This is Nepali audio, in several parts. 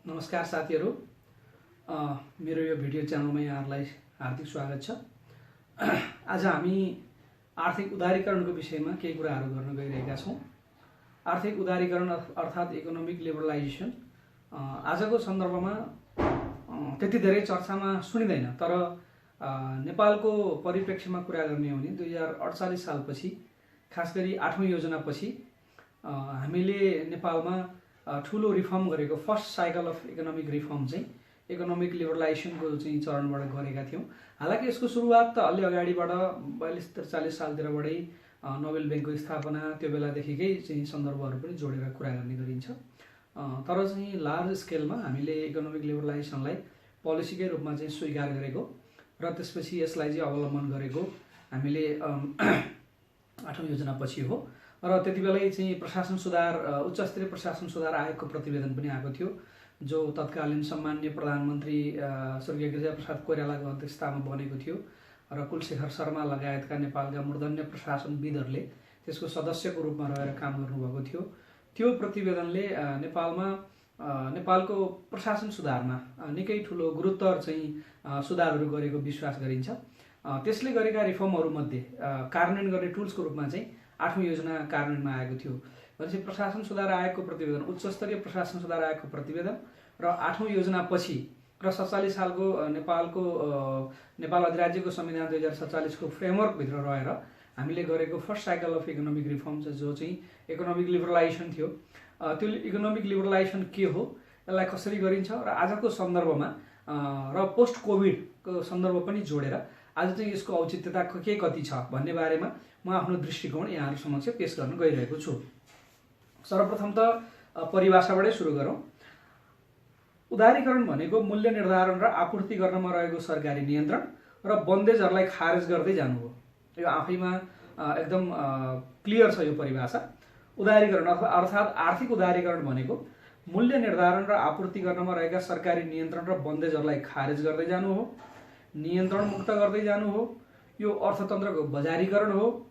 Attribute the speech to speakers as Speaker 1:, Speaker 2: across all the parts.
Speaker 1: नमस्कार साथीहरु, मेरो यो भिडियो च्यानलमा यहाँहरुलाई हार्दिक स्वागत छ। आज हामी आर्थिक उदारीकरणको विषयमा केही कुराहरु गर्न गइरहेका छौं। आर्थिक उदारीकरण अर्थात इकोनोमिक लिबरलाइजेसन आजको सन्दर्भमा त्यति धेरै चर्चामा सुनिदैन, तर नेपालको परिप्रेक्ष्यमा कुरा गर्ने हो भने 2048 सालपछि, खासगरी 8औं योजनापछि हामीले नेपालमा ठूलो रिफर्म गरेको first cycle of economic reform चाहिँ इकोनोमिक लिबरलाइजेसनको चाहिँ चरणबाट गरेका थियौं। हालाकि यसको सुरुवात त अलि अगाडिबाट 42-43 सालतिरबाटै नोबेल बैंकको स्थापना त्यो बेलादेखिकै चाहिँ सन्दर्भहरु पनि जोडेर कुरा गर्ने गरिन्छ। तर चाहिँ लार्ज स्केलमा हामीले इकोनोमिक लिबरलाइजेसनलाई पोलिसीकै रूपमा चाहिँ स्वीकार गरेको र त्यसपछि यसलाई चाहिँ अवलम्बन गरेको हामीले 8औं योजनापछि हो। र त्यतिबेलै चाहिँ प्रशासन सुधार उच्च स्तरीय प्रशासन सुधार आयोगको प्रतिवेदन पनि आएको थियो, जो तत्कालीन सम्माननीय प्रधानमन्त्री स्वर्गीय गिरिजाप्रसाद कोइरालाको अध्यक्षतामा बनेको थियो र कुलशेखर शर्मा लगायतका नेपालका मूर्धन्य प्रशासनविदहरूले त्यसको सदस्यको रूपमा रहेर काम गर्नुभएको थियो। त्यो प्रतिवेदनले नेपालको प्रशासन सुधारमा निकै ठूलो गुरुत्तर चाहिँ सुधारहरू गरेको विश्वास गरिन्छ। त्यसले गरेका रिफर्महरू मध्ये कार्यान्वयन गर्ने टुल्सको रूपमा चाहिँ 8औं योजना कार्यान्वयनमा आएको थियो। भनेपछि प्रशासन सुधार आयोगको प्रतिवेदन, उच्च स्तरीय प्रशासन सुधार आयोगको प्रतिवेदन र 8औं योजना पछि र 47 सालको नेपाल अधिराज्यको संविधान 2047 को फ्रेमवर्क भित्र रहेर हामीले गरेको first cycle of economic reform जो चाहिँ इकोनोमिक लिबरलाइजेसन थियो। त्यो इकोनोमिक लिबरलाइजेसन के हो, यसलाई कसरी गरिन्छ र आजको सन्दर्भमा र पोस्ट कोभिडको सन्दर्भ पनि जोडेर आज चाहिँ यसको औचित्यता के कति छ भन्ने बारेमा म आफ्नो दृष्टिकोण यहाँहरु समक्ष पेश गर्न गइरहेको छु। सर्वप्रथम त परिभाषाबाटै सुरु गरौं। उदारीकरण भनेको मूल्य निर्धारण र आपूर्ति गर्नमा रहेको सरकारी नियन्त्रण र बन्देजहरुलाई खारेज गर्दै जानु हो। यो आफैमा एकदम क्लियर छ यो परिभाषा। उदारीकरण अर्थात आर्थिक उदारीकरण भनेको मूल्य निर्धारण र आपूर्ति गर्नमा रहेका सरकारी नियन्त्रण र बन्देजहरुलाई खारेज गर्दै जानु हो, नियन्त्रण मुक्त गर्दै जानु हो। यो अर्थतन्त्रको बजारीकरण हो,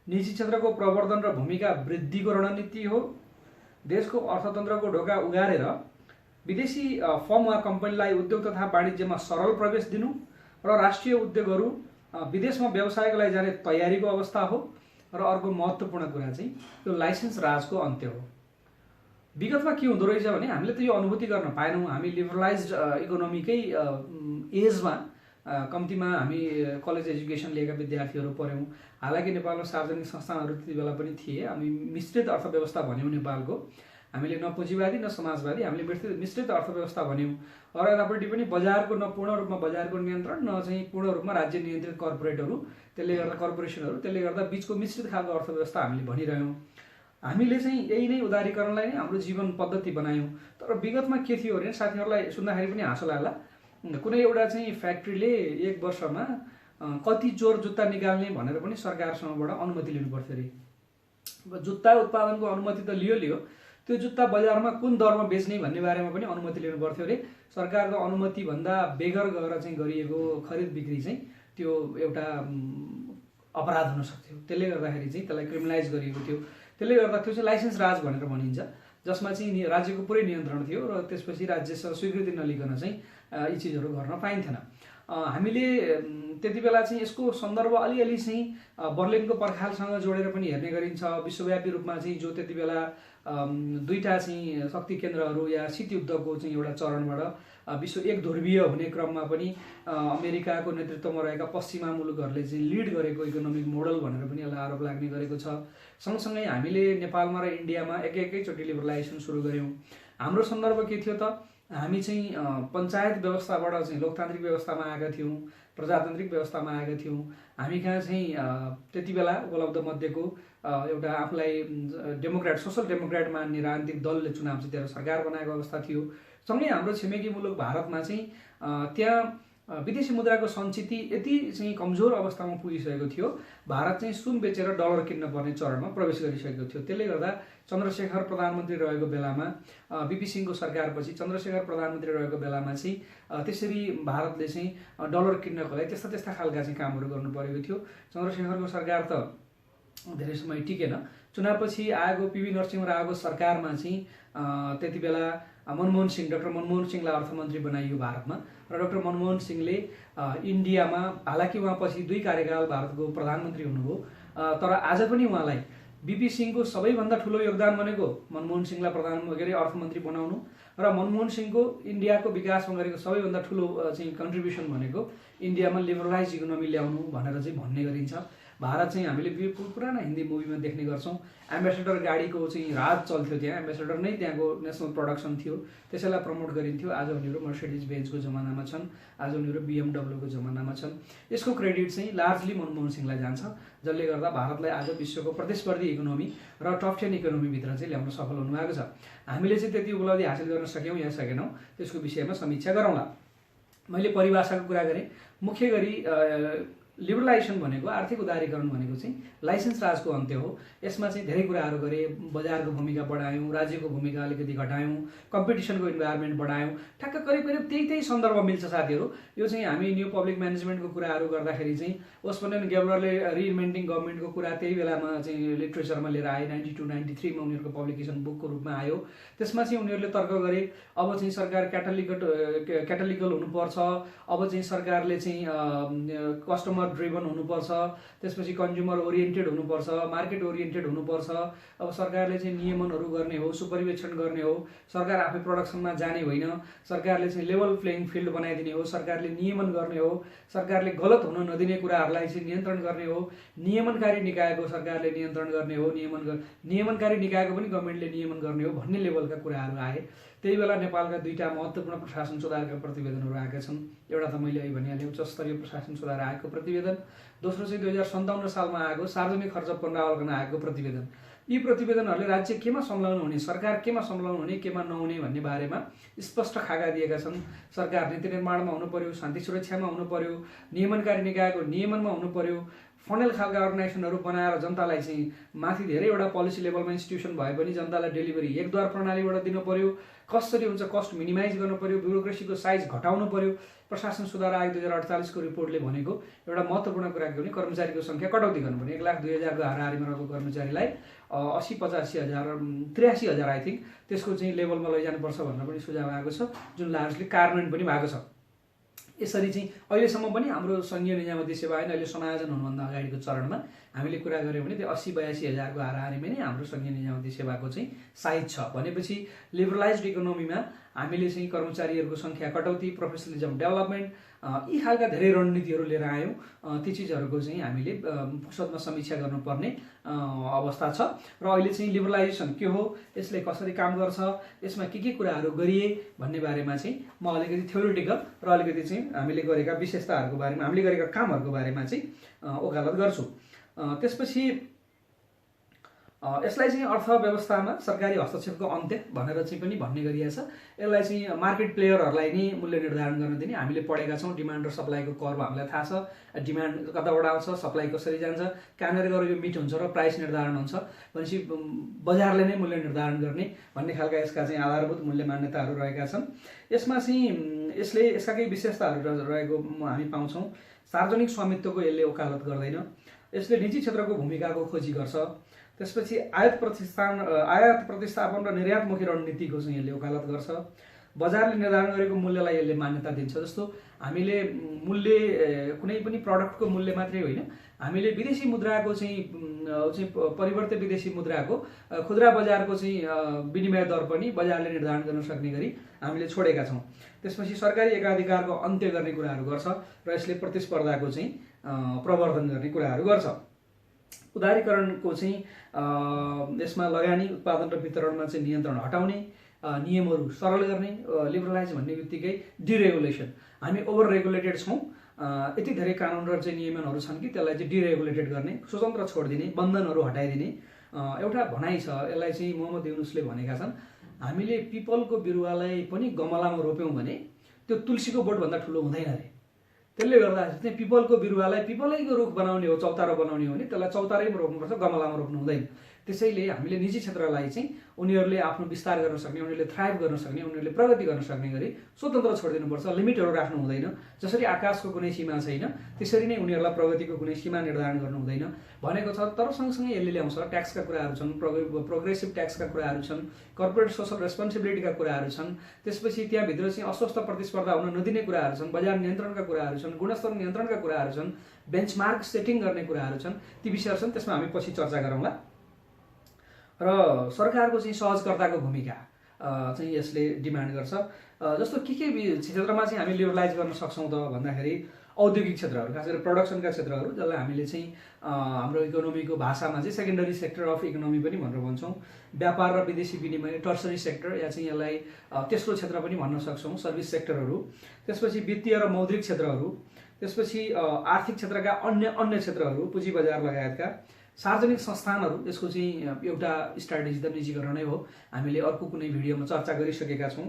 Speaker 1: निजी क्षेत्रको प्रवर्धन र भूमिका वृद्धिको रणनीति हो, देशको अर्थतन्त्रको ढोका उगारेर विदेशी फर्म वा कम्पनीलाई उद्योग तथा वाणिज्यमा सरल प्रवेश दिनु र राष्ट्रिय उद्योगहरू विदेशमा व्यवसायको लागि जाने तयारीको अवस्था हो। र अर्को महत्त्वपूर्ण कुरा चाहिँ यो लाइसेन्स राजको अन्त्य हो। विगतमा के हुँदो रहेछ भने हामीले त यो अनुभूति गर्न पाएनौं। हामी लिबरलाइज्ड इकोनोमीकै एजमा कम्तीमा हामी कलेज एजुकेसन लिएका विद्यार्थीहरू पढ्यौं। हालाकि नेपालमा सार्वजनिक संस्थानहरू त्यति बेला पनि थिए। हामी मिश्रित अर्थव्यवस्था भन्यौं नेपालको। हामीले न पुँजीवादी न समाजवादी, हामीले मिश्रित अर्थव्यवस्था भन्यौं। र यतापट्टि पनि बजारको न पूर्ण रूपमा बजारको नियन्त्रण न चाहिँ पूर्ण रूपमा राज्य नियन्त्रित कर्पोरेटहरू, त्यसले गर्दा कर्पोरेसनहरू, त्यसले गर्दा बीचको मिश्रित खालको अर्थव्यवस्था हामीले भनिरह्यौं। हामीले चाहिँ यही नै उदारीकरणलाई नै हाम्रो जीवन पद्धति बनायौं। तर विगतमा के थियो भने साथीहरुलाई सुन्दाखेरि पनि हाँसो लाग्ला। कुनै एउटा चाहिँ फ्याक्ट्रीले एक वर्षमा कति जोर जुत्ता निकाल्ने भनेर पनि सरकारसँगबाट अनुमति लिनु पर्थ्यो रे। जुत्ता उत्पादनको अनुमति त लियो, त्यो जुत्ता बजारमा कुन दरमा बेच्ने भन्ने बारेमा पनि अनुमति लिनु पर्थ्यो रे। सरकारको अनुमति भन्दा बेगर गएर चाहिँ गरिएको खरिद बिक्री चाहिँ त्यो एउटा अपराध हुन सक्थ्यो। त्यसले गर्दाखेरि चाहिँ त्यसलाई क्रिमिनलाइज गरिएको थियो। त्यसले गर्दा त्यो चाहिँ लाइसेन्स राज भनेर भनिन्छ, जसमा चाहिँ राज्यको पुरै नियन्त्रण थियो र त्यसपछि राज्यसँग स्वीकृति नलिकन चाहिँ यी चीजहरु गर्न पाइन्थेन। हामीले त्यतिबेला चाहिँ यसको सन्दर्भ अलिअलि चाहिँ बर्लिनको पर्खालसँग जोडेर पनि हेर्ने गरिन्छ। विश्वव्यापी रूपमा चाहिँ जो त्यतिबेला दुईटा चाहिँ शक्ति केन्द्रहरू या शीत युद्धको चाहिँ एउटा चरणबाट विश्व एक ध्रुवीय हुने क्रममा पनि अमेरिकाको नेतृत्वमा रहेका पश्चिमा मुलुकहरूले चाहिँ लिड गरेको इकोनोमिक मोडल भनेर पनि यसलाई आरोप लाग्ने गरेको छ। सँगसँगै हामीले नेपालमा र इन्डियामा एकैचोटि लिबरलाइजेसन सुरु गर्यौं। हाम्रो सन्दर्भ के थियो त, हामी चाहिँ पञ्चायत व्यवस्थाबाट चाहिँ लोकतान्त्रिक व्यवस्थामा आएका थियौं, प्रजातान्त्रिक व्यवस्थामा आएका थियौं। हामी कहाँ चाहिँ त्यतिबेला उपलब्ध मध्येको एउटा आफूलाई डेमोक्रेट, सोशल डेमोक्रेट मान्ने राजनीतिक दलले चुनाव जितेर सरकार बनाएको अवस्था थियो। सँगै हाम्रो छिमेकी मुलुक भारतमा चाहिँ त्यहाँ विदेशी मुद्राको सञ्चिति यति चाहिँ कमजोर अवस्थामा पुगिसकेको थियो। भारत चाहिँ सुन बेचेर डलर किन्न पर्ने चरणमा प्रवेश गरिसकेको थियो। त्यसले गर्दा चन्द्रशेखर प्रधानमन्त्री रहेको बेलामा, बीपी सिंहको सरकारपछि चन्द्रशेखर प्रधानमन्त्री रहेको बेलामा चाहिँ त्यसरी भारतले चाहिँ डलर किन्नको लागि त्यस्ता खालका चाहिँ कामहरू गर्नु परेको थियो। चन्द्रशेखरको सरकार त धेरै समय टिकेन, चुनावपछि आएको पीवी नरसिंह रावको सरकारमा चाहिँ त्यति बेला मनमोहन सिंह, डाक्टर मनमोहन सिंहलाई अर्थमन्त्री बनाइयो भारतमा र डाक्टर मनमोहन सिंहले इन्डियामा, हालाकि उहाँ पछि 2 कार्यकाल भारतको प्रधानमन्त्री हुनुभयो, तर आज पनि उहाँलाई बीपी सिंहको सबैभन्दा ठुलो योगदान भनेको मनमोहन सिंहलाई प्रधानमन्त्री अर्थमन्त्री बनाउनु र मनमोहन सिंहको इन्डियाको विकासमा गरेको सबैभन्दा ठुलो चाहिँ कन्ट्रिब्युसन भनेको इन्डियामा लिबरलाइज इकोनोमी ल्याउनु भनेर चाहिँ भन्ने गरिन्छ। भारत चाहिँ हामीले पुराना हिन्दी मुभीमा देख्ने गर्छौँ, एम्बेसेडर गाडीको चाहिँ राज चल्थ्यो, त्यहाँ एम्बेसेडर नै त्यहाँको नेसनल प्रडक्सन थियो, त्यसैलाई प्रमोट गरिन्थ्यो। आज उनीहरू मर्सिडिज बेन्जको जमानामा छन्, आज उनीहरू BMW को जमानामा छन्। यसको क्रेडिट चाहिँ लार्जली मनमोहन सिंहलाई जान्छ, जसले गर्दा भारतलाई आज विश्वको प्रतिस्पर्धी इकोनोमी र टप 10 इकोनोमीभित्र चाहिँ ल्याउन सफल हुनुभएको छ। हामीले चाहिँ त्यति उपलब्धि हासिल गर्न सक्यौँ या सकेनौँ त्यसको विषयमा समीक्षा गरौँला। मैले परिभाषाको कुरा गरेँ। मुख्य गरी लिबरलाइजेसन भनेको, आर्थिक उदारीकरण भनेको चाहिँ लाइसेन्स राजको अन्त्य हो। यसमा चाहिँ धेरै कुराहरू गरे, बजारको भूमिका बढायौँ, राज्यको भूमिका अलिकति घटायौँ, कम्पिटिसनको इन्भाइरोमेन्ट बढायौँ। ठ्याक्क करिब करिब त्यही सन्दर्भ मिल्छ साथीहरू। यो चाहिँ हामी न्यू पब्लिक म्यानेजमेन्टको कुराहरू गर्दाखेरि चाहिँ ओस्मन गेबलरले रिइन्भेन्टिङ गभर्मेन्टको कुरा त्यही बेलामा चाहिँ लिटरेचरमा लिएर आए, 92-93 मा उनीहरूको पब्लिकेसन बुकको रूपमा आयो। त्यसमा चाहिँ उनीहरूले तर्क गरे अब चाहिँ सरकार क्याटलिकल हुनुपर्छ, अब चाहिँ सरकारले चाहिँ कस्टमर ड्रिभन हुनुपर्छ, त्यसपछि कन्ज्युमर ओरिएन्टेड हुनुपर्छ, मार्केट ओरिएन्टेड हुनुपर्छ। अब सरकारले चाहिँ नियमनहरू गर्ने हो, सुपरिवेक्षण गर्ने हो, सरकार आफै प्रोडक्सनमा जाने होइन, सरकारले चाहिँ लेभल प्लेइङ फिल्ड बनाइदिने हो, सरकारले नियमन गर्ने हो, सरकारले गलत हुन नदिने कुराहरूलाई चाहिँ नियन्त्रण गर्ने हो, नियमनकारी निकायको सरकारले नियन्त्रण गर्ने हो, नियमनकारी निकायको पनि गभर्मेन्टले नियमन गर्ने हो भन्ने लेभलका कुराहरू आए। त्यही बेला नेपालका 2टा महत्त्वपूर्ण प्रशासन सुधारका प्रतिवेदनहरू आएका छन्। एउटा त मैले अहिले भनिहालेँ उच्च स्तरीय प्रशासन सुधार आयोगको प्रतिवेदन, दोस्रो चाहिँ 2057 सालमा आएको सार्वजनिक खर्च पुनरावलोकन आयोगको प्रतिवेदन। यी प्रतिवेदनहरूले राज्य केमा संलग्न हुने, सरकार केमा संलग्न हुने, केमा नहुने भन्ने बारेमा स्पष्ट खाका दिएका छन्। सरकार नीति निर्माणमा हुनु पर्यो, शान्ति सुरक्षामा हुनु पर्यो, नियमनकारी निकायको नियमनमा हुनु पर्यो, फनेल खालका अर्गनाइजेसनहरू बनाएर जनतालाई चाहिँ माथि धेरैवटा पोलिसी लेभलमा इन्स्टिट्युसन भए पनि जनतालाई डेलिभरी एकद्वार प्रणालीबाट दिनु पर्यो, कसरी हुन्छ कस्ट मिनिमाइज गर्नु पर्यो, ब्युरोक्रेसीको साइज घटाउनु पर्यो। प्रशासन सुधार आयोग 2048 को रिपोर्टले भनेको एउटा महत्त्वपूर्ण कुरा के भने कर्मचारीको संख्या कटौती गर्नुपर्ने, 1,02,000 को हाराहारीमा रहेको कर्मचारीलाई 80-85,000 83,000 आई थिङ्क त्यसको चाहिँ लेभलमा लैजानुपर्छ भनेर पनि सुझाव आएको छ, जुन लार्जली कार्यान्वयन पनि भएको छ। यसरी चाहिँ अहिलेसम्म पनि हाम्रो सङ्घीय निजामती सेवा ऐन अहिले समायोजन हुनुभन्दा अगाडिको चरणमा हामीले कुरा गऱ्यौँ भने त्यो 80-82,000 को हाराहारीमा नै हाम्रो सङ्घीय निजामती सेवाको चाहिँ साइज छ। भनेपछि लिबरलाइज्ड इकोनोमीमा हामीले चाहिँ कर्मचारीहरूको सङ्ख्या कटौती, प्रोफेसनलिजम डेभलपमेन्ट, यी खालका धेरै रणनीतिहरू लिएर आयौँ। ती चिजहरूको चाहिँ हामीले फुर्सदमा समीक्षा गर्नुपर्ने अवस्था छ। र अहिले चाहिँ लिबरलाइजेसन के हो, यसले कसरी काम गर्छ, यसमा के कुराहरू गरिए भन्ने बारेमा चाहिँ म अलिकति थ्योरिटिकल र अलिकति चाहिँ हामीले गरेका विशेषताहरूको बारेमा, हामीले गरेका कामहरूको बारेमा चाहिँ वकालत गर्छु। त्यसपछि यसलाई चाहिँ अर्थव्यवस्थामा सरकारी हस्तक्षेपको अन्त्य भनेर चाहिँ पनि भन्ने गरिएको छ। यसलाई चाहिँ मार्केट प्लेयरहरूलाई नै मूल्य निर्धारण गर्न दिने, हामीले पढेका छौँ डिमान्ड र सप्लाईको कर्व हामीलाई थाहा छ। डिमान्ड कताबाट आउँछ, सप्लाई कसरी जान्छ, कहाँनिर गएर यो मिट हुन्छ र प्राइस निर्धारण हुन्छ भनेपछि बजारले नै मूल्य निर्धारण गर्ने भन्ने खालका यसका चाहिँ आधारभूत मूल्य मान्यताहरू रहेका छन्। यसमा चाहिँ यसका केही विशेषताहरू रहेको हामी पाउँछौँ। सार्वजनिक स्वामित्वको यसले वकालत गर्दैन, यसले निजी क्षेत्रको भूमिकाको खोजी गर्छ। त्यसपछि आयात प्रतिस्थापन र निर्यातमुखी रणनीतिको चाहिँ यसले वकालत गर्छ। बजारले निर्धारण गरेको मूल्यलाई यसले मान्यता दिन्छ। जस्तो हामीले मूल्य कुनै पनि प्रडक्टको मूल्य मात्रै होइन, हामीले विदेशी मुद्राको चाहिँ परिवर्तित विदेशी मुद्राको खुद्रा बजारको चाहिँ विनिमय दर पनि बजारले निर्धारण गर्न सक्ने गरी हामीले छोडेका छौँ। त्यसपछि सरकारी एकाधिकारको अन्त्य गर्ने कुराहरू गर्छ र यसले प्रतिस्पर्धाको चाहिँ प्रवर्धन गर्ने कुराहरू गर्छ। उदारीकरणको चाहिँ यसमा लगानी, उत्पादन र वितरणमा चाहिँ नियन्त्रण हटाउने, नियमहरू सरल गर्ने। लिबरलाइज भन्ने बित्तिकै डिरेगुलेसन, हामी ओभर रेगुलेटेड छौँ, यति धेरै कानुन र चाहिँ नियमनहरू छन् कि त्यसलाई चाहिँ डिरेगुलेटेड गर्ने, स्वतन्त्र छोडिदिने, बन्धनहरू हटाइदिने एउटा भनाइ छ। यसलाई चाहिँ मोहम्मद युनुसले भनेका छन्, हामीले पिपलको बिरुवालाई पनि गमलामा रोप्यौँ भने त्यो तुलसीको बोटभन्दा ठुलो हुँदैन अरे। त्यसले गर्दा चाहिँ पिपलको बिरुवालाई पिपलैको रुख बनाउने हो, चौतारो बनाउने हो भने त्यसलाई चौतारैमा रोप्नुपर्छ, गमलामा रोप्नु हुँदैन। त्यसैले हामीले निजी क्षेत्रलाई चाहिँ उनीहरूले आफ्नो विस्तार गर्न सक्ने, उनीहरूले थ्राइभ गर्न सक्ने, उनीहरूले प्रगति गर्न सक्ने गरी स्वतन्त्र छोडिदिनुपर्छ। लिमिटहरू राख्नु हुँदैन। जसरी आकाशको कुनै सीमा छैन त्यसरी नै उनीहरूलाई प्रगतिको कुनै सीमा निर्धारण गर्नु हुँदैन भनेको छ। तर सँगसँगै यसले ल्याउँछ ट्याक्सका कुराहरू छन्, प्रोग्रेसिभ ट्याक्सका कुराहरू छन्, कर्पोरेट सोसल रेस्पोन्सिबिलिटीका कुराहरू छन्, त्यसपछि त्यहाँभित्र चाहिँ अस्वस्थ प्रतिस्पर्धा हुन नदिने कुराहरू छन्, बजार नियन्त्रणका कुराहरू छन्, गुणस्तर नियन्त्रणका कुराहरू छन्, बेन्चमार्क सेटिङ गर्ने कुराहरू छन्। ती विषयहरू छन्, त्यसमा हामी पछि चर्चा गरौँला। र सरकारको चाहिँ सहजकर्ताको भूमिका चाहिँ यसले डिमान्ड गर्छ। जस्तो के क्षेत्रमा चाहिँ हामी लिबरलाइज गर्न सक्छौँ त भन्दाखेरि औद्योगिक क्षेत्रहरू, खास गरेर प्रोडक्सनका क्षेत्रहरू, जसलाई हामीले चाहिँ हाम्रो इकोनोमीको भाषामा चाहिँ सेकेन्डरी सेक्टर अफ इकोनोमी पनि भनेर भन्छौँ। व्यापार र विदेशी विनिमय टर्सरी सेक्टर या चाहिँ यसलाई तेस्रो क्षेत्र पनि भन्न सक्छौँ, सर्भिस सेक्टरहरू। त्यसपछि वित्तीय र मौद्रिक क्षेत्रहरू, त्यसपछि आर्थिक क्षेत्रका अन्य क्षेत्रहरू, पुँजी बजार लगायतका सार्वजनिक संस्थानहरू। यसको चाहिँ एउटा स्ट्राटेजी त निजीकरण नै हो, हामीले अर्को कुनै भिडियोमा चर्चा गरिसकेका छौँ।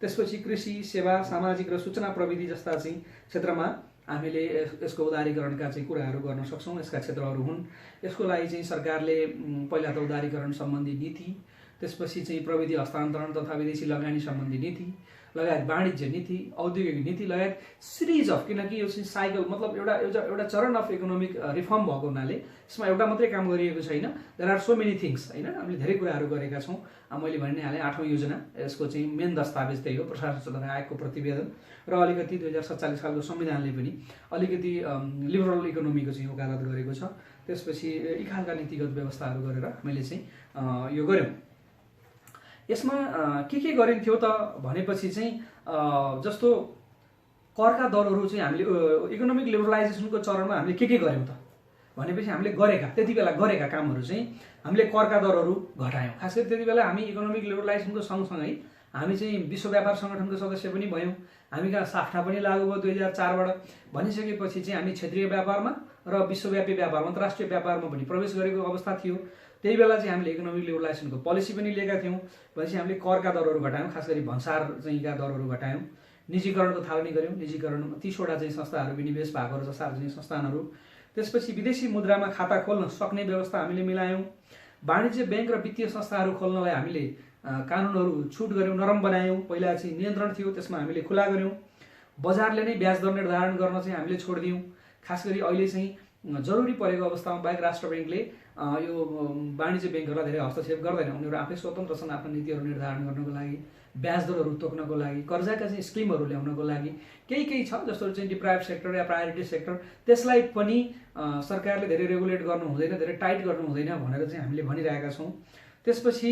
Speaker 1: त्यसपछि कृषि, सेवा, सामाजिक र सूचना प्रविधि जस्ता चाहिँ क्षेत्रमा हामीले यसको उदारीकरणका चाहिँ कुराहरू गर्न सक्छौँ। यसका क्षेत्रहरू हुन्। यसको लागि चाहिँ सरकारले पहिला त उदारीकरण सम्बन्धी नीति, त्यसपछि चाहिँ प्रविधि हस्तान्तरण तथा विदेशी लगानी सम्बन्धी नीति लगायत वाणिज्य नीति, औद्योगिक नीति लगायत सिरिज अफ, किनकि यो चाहिँ साइकल मतलब एउटा चरण अफ इकोनोमिक रिफर्म भएको हुनाले यसमा एउटा मात्रै काम गरिएको छैन। There are so many things होइन। हामीले धेरै कुराहरू गरेका छौँ। मैले भनि नै हालेँ 8औँ योजना, यसको चाहिँ मेन दस्तावेज त्यही हो, प्रशासन चलाएर आएको प्रतिवेदन र अलिकति 2047 सालको संविधानले पनि अलिकति लिबरल इकोनोमीको चाहिँ वकालत गरेको छ। त्यसपछि यी खालका नीतिगत व्यवस्थाहरू गरेर हामीले चाहिँ यो गऱ्यौँ। यसमा के गरिन्थ्यो त भनेपछि चाहिँ जस्तो करका दरहरू चाहिँ हामीले इकोनोमिक लिबरलाइजेसनको चरणमा हामीले के गर्यौँ त भनेपछि हामीले त्यति बेला गरेका कामहरू चाहिँ हामीले करका दरहरू घटायौँ। खास गरी त्यति बेला हामी इकोनोमिक लिबरलाइजेसनको सँगसँगै हामी चाहिँ विश्व व्यापार सङ्गठनको सदस्य पनि भयौँ। हामी कहाँ साफ्टा पनि लागू भयो 2004बाट। भनिसकेपछि चाहिँ हामी क्षेत्रीय व्यापारमा र विश्वव्यापी व्यापार, अन्तर्राष्ट्रिय व्यापारमा पनि प्रवेश गरेको अवस्था थियो। त्यही बेला चाहिँ हामीले इकोनोमिक लिबरलाइजेसनको पोलिसी पनि लिएका थियौँ। भनेपछि हामीले करका दरहरू घटायौँ, खास गरी भन्सार चाहिँका दरहरू घटायौँ। निजीकरणको थालनी गऱ्यौँ। निजीकरण 30वटा चाहिँ संस्थाहरू विनिवेश भएको रहेछ, सार्वजनिक संस्थानहरू। त्यसपछि विदेशी मुद्रामा खाता खोल्न सक्ने व्यवस्था हामीले मिलायौँ। वाणिज्य ब्याङ्क र वित्तीय संस्थाहरू खोल्नलाई हामीले कानुनहरू छुट गऱ्यौँ, नरम बनायौँ। पहिला चाहिँ नियन्त्रण थियो, त्यसमा हामीले खुला गऱ्यौँ। बजारले नै ब्याज दर निर्धारण गर्न चाहिँ हामीले छोडिदियौँ। खास गरी अहिले चाहिँ जरुरी परेको अवस्थामा बाहेक राष्ट्र ब्याङ्कले यो वाणिज्य ब्याङ्कहरूलाई धेरै हस्तक्षेप गर्दैन। उनीहरू आफै स्वतन्त्र छन् आफ्नो नीतिहरू निर्धारण गर्नको लागि, ब्याज दरहरू तोक्नको लागि, कर्जाका चाहिँ स्किमहरू ल्याउनको लागि। केही छ जस्तो चाहिँ डिप्राइभ सेक्टर या प्रायोरिटी सेक्टर, त्यसलाई पनि सरकारले धेरै रेगुलेट गर्नु हुँदैन, धेरै टाइट गर्नु हुँदैन भनेर चाहिँ हामीले भनिरहेका छौँ। त्यसपछि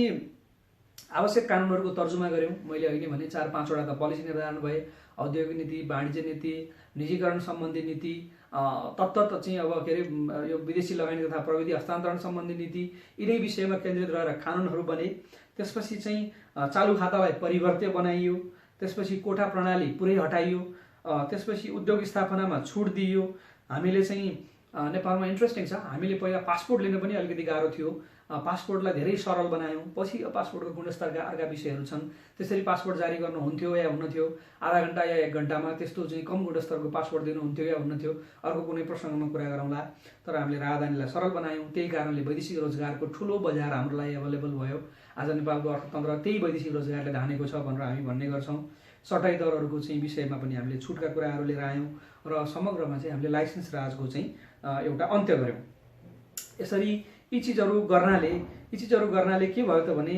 Speaker 1: आवश्यक कानुनहरूको तर्जुमा गऱ्यौँ। मैले अहिले भने 4-5वटा त पोलिसी निर्धारण भए। औद्योगिक नीति, वाणिज्य नीति, निजीकरण सम्बन्धी नीति, तत्त चाहिँ अब के अरे यो विदेशी लगानी तथा प्रविधि हस्तान्तरण सम्बन्धी नीति, यिनै विषयमा केन्द्रित रहेर कानुनहरू बने। त्यसपछि चाहिँ चालु खातालाई परिवर्त्य बनाइयो। त्यसपछि कोठा प्रणाली पुरै हटाइयो। त्यसपछि उद्योग स्थापनामा छुट दिइयो। हामीले चाहिँ नेपालमा इन्ट्रेस्टिङ छ, हामीले पहिला पासपोर्ट लिन पनि अलिकति गाह्रो थियो। पासपोर्टलाई धेरै सरल बनायौँ। पछि पासपोर्टको गुणस्तरका अर्का विषयहरू छन्। त्यसरी पासपोर्ट जारी गर्नु हुन्थ्यो या हुन्थ्यो, आधा घन्टा या 1 घन्टामा। त्यस्तो चाहिँ कम गुणस्तरको पासपोर्ट दिनु हुन्थ्यो या हुन्थ्यो, अर्को कुनै प्रसङ्गमा कुरा गरौँला। तर हामीले राजधानीलाई सरल बनायौँ। त्यही कारणले वैदेशिक रोजगारको ठुलो बजार हाम्रो लागि एभाइलेबल भयो। आज नेपालको अर्थतन्त्र त्यही वैदेशिक रोजगारले धानेको छ भनेर हामी भन्ने गर्छौँ। सटाइ दरहरूको चाहिँ विषयमा पनि हामीले छुटका कुराहरू लिएर आयौँ र समग्रमा चाहिँ हामीले लाइसेन्स राजको चाहिँ एउटा अन्त्य गऱ्यौँ। यसरी यी चिजहरू गर्नाले के भयो त भने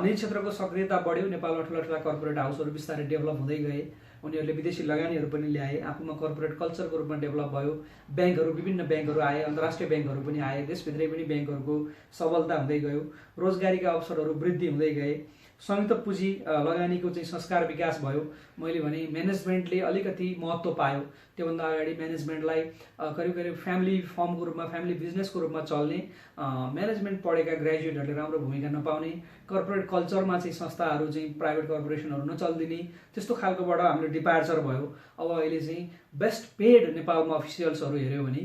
Speaker 1: निजी क्षेत्रको सक्रियता बढ्यो। नेपालमा ठुला कर्पोरेट हाउसहरू बिस्तारै डेभलप हुँदै गए। उनीहरूले विदेशी लगानीहरू पनि ल्याए। आफूमा कर्पोरेट कल्चरको रूपमा डेभलप भयो। ब्याङ्कहरू, विभिन्न ब्याङ्कहरू आए, अन्तर्राष्ट्रिय ब्याङ्कहरू पनि आए। देशभित्रै पनि ब्याङ्कहरूको सबलता हुँदै गयो। रोजगारीका अवसरहरू वृद्धि हुँदै गए। संयुक्त पुँजी लगानीको चाहिँ संस्कार विकास भयो। मैले भने म्यानेजमेन्टले अलिकति महत्त्व पायो। त्योभन्दा अगाडि म्यानेजमेन्टलाई करिब फ्यामिली फर्मको रूपमा, फ्यामिली बिजनेसको रूपमा चल्ने, म्यानेजमेन्ट पढेका ग्रेजुएटहरूले राम्रो भूमिका नपाउने, कर्पोरेट कल्चरमा चाहिँ संस्थाहरू चाहिँ प्राइभेट कर्पोरेसनहरू नचल्दिने, त्यस्तो खालकोबाट हाम्रो डिपार्चर भयो। अब अहिले चाहिँ बेस्ट पेड नेपालमा अफिसियल्सहरू हेऱ्यो भने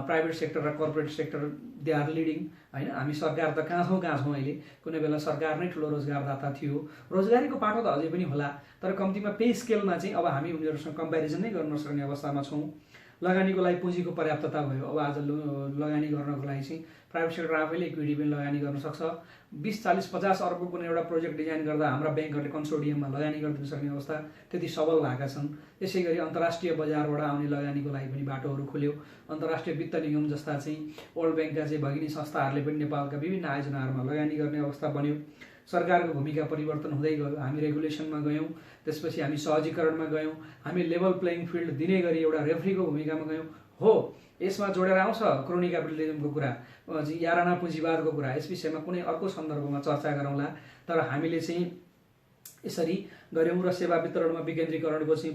Speaker 1: प्राइभेट सेक्टर र corporate sector they are leading होइन। हामी सरकार त कहाँ छौँ अहिले। कुनै बेला सरकार नै ठुलो रोजगारदाता थियो। रोजगारीको पाटो त अझै पनि होला, तर कम्तीमा पे स्केलमा चाहिँ अब हामी उनीहरूसँग कम्पेरिजन नै गर्न नसक्ने अवस्थामा छौँ। लगानीको लागि पुँजीको पर्याप्तता भयो। अब आज लगानी गर्नको लागि चाहिँ प्राइभेट सेक्टर आफैले इक्विटी पनि लगानी गर्न सक्छ। 20, 40, 50 अर्बको कुनै एउटा प्रोजेक्ट डिजाइन गर्दा हाम्रा ब्याङ्कहरूले कन्सोर्टियममा लगानी गरिदिन सक्ने अवस्था त्यति सबल भएका छन्। त्यसै गरी अन्तर्राष्ट्रिय बजारबाट आउने लगानीको लागि पनि बाटोहरू खुल्यो। अन्तर्राष्ट्रिय वित्त निगम जस्ता चाहिँ वर्ल्ड ब्याङ्कका चाहिँ भगिनी संस्थाहरूले पनि नेपालका विभिन्न आयोजनाहरूमा लगानी गर्ने अवस्था बन्यो। सरकारको भूमिका परिवर्तन हुँदै गयो। हामी रेगुलेसनमा गयौँ, त्यसपछि हामी सहजीकरणमा गयौँ, हामी लेभल प्लेइङ फिल्ड दिने गरी एउटा रेफ्रीको भूमिकामा गयौँ। हो, यसमा जोडेर आउँछ क्रोनी क्यापिटलिजमको कुरा, याराना पुँजीवादको कुरा। यस विषयमा कुनै अर्को सन्दर्भमा चर्चा गरौँला। तर हामीले चाहिँ यसरी गऱ्यौँ र सेवा वितरणमा विकेन्द्रीकरणको चाहिँ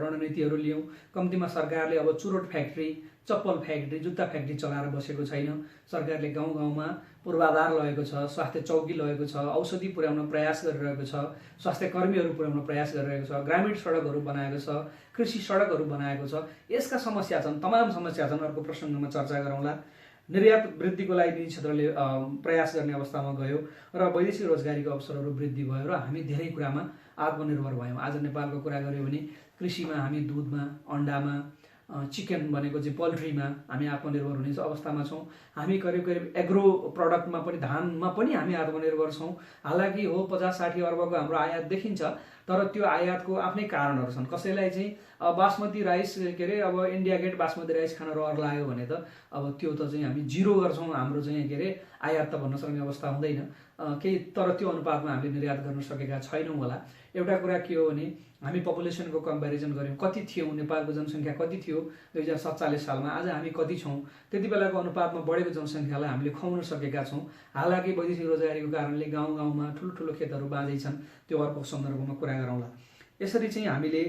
Speaker 1: रणनीतिहरू लियौँ। कम्तीमा सरकारले अब चुरोट फ्याक्ट्री, चप्पल फ्याक्ट्री, जुत्ता फ्याक्ट्री चलाएर बसेको छैन। सरकारले गाउँ गाउँमा पूर्वाधार लगेको छ, स्वास्थ्य चौकी लगेको छ, औषधि पुर्याउन प्रयास गरिरहेको छ, स्वास्थ्य कर्मीहरू पुर्याउन प्रयास गरिरहेको छ, ग्रामीण सडकहरू बनाएको छ, कृषि सडकहरू बनाएको छ। यसका समस्या छन्, तमाम समस्या छन्। अर्को प्रसङ्गमा चर्चा गरौँला। निर्यात वृद्धिको लागि निजी क्षेत्रले प्रयास गर्ने अवस्थामा गयो र वैदेशिक रोजगारीको अवसरहरू वृद्धि भयो र हामी धेरै कुरामा आत्मनिर्भर भयौँ। आज नेपालको कुरा गऱ्यो भने कृषिमा हामी दुधमा, अन्डामा, चिकन भनेको चाहिँ पोल्ट्रीमा हामी आत्मनिर्भर हुने अवस्थामा छौँ। हामी करिब करिब एग्रो प्रडक्टमा पनि, धानमा पनि हामी आत्मनिर्भर छौँ। हालाकि हो 50-60 अर्बको हाम्रो आयात देखिन्छ, तर त्यो आयातको आफ्नै कारणहरू छन्। कसैलाई चाहिँ बासमती राइस के अरे अब इन्डिया गेट बासमती राइस खान रहर लाग्यो भने त अब त्यो त चाहिँ हामी जिरो गर्छौँ, हाम्रो चाहिँ के अरे आयात त भन्न सक्ने अवस्था हुँदैन केही। तर त्यो अनुपातमा हामीले निर्यात गर्न सकेका छैनौँ होला। एउटा कुरा के हो भने हामी पपुलेसनको कम्पेरिजन गऱ्यौँ, कति थियौँ, नेपालको जनसङ्ख्या कति थियो 2047 सालमा, आज हामी कति छौँ। त्यति बेलाको अनुपातमा बढेको जनसङ्ख्यालाई हामीले खुवाउन सकेका छौँ। हालाकि वैदेशिक रोजगारीको कारणले गाउँ गाउँमा ठुल्ठुलो खेतहरू बाँझै छन्। त्यो अर्को सन्दर्भमा कुरा गरौँला। यसरी चाहिँ हामीले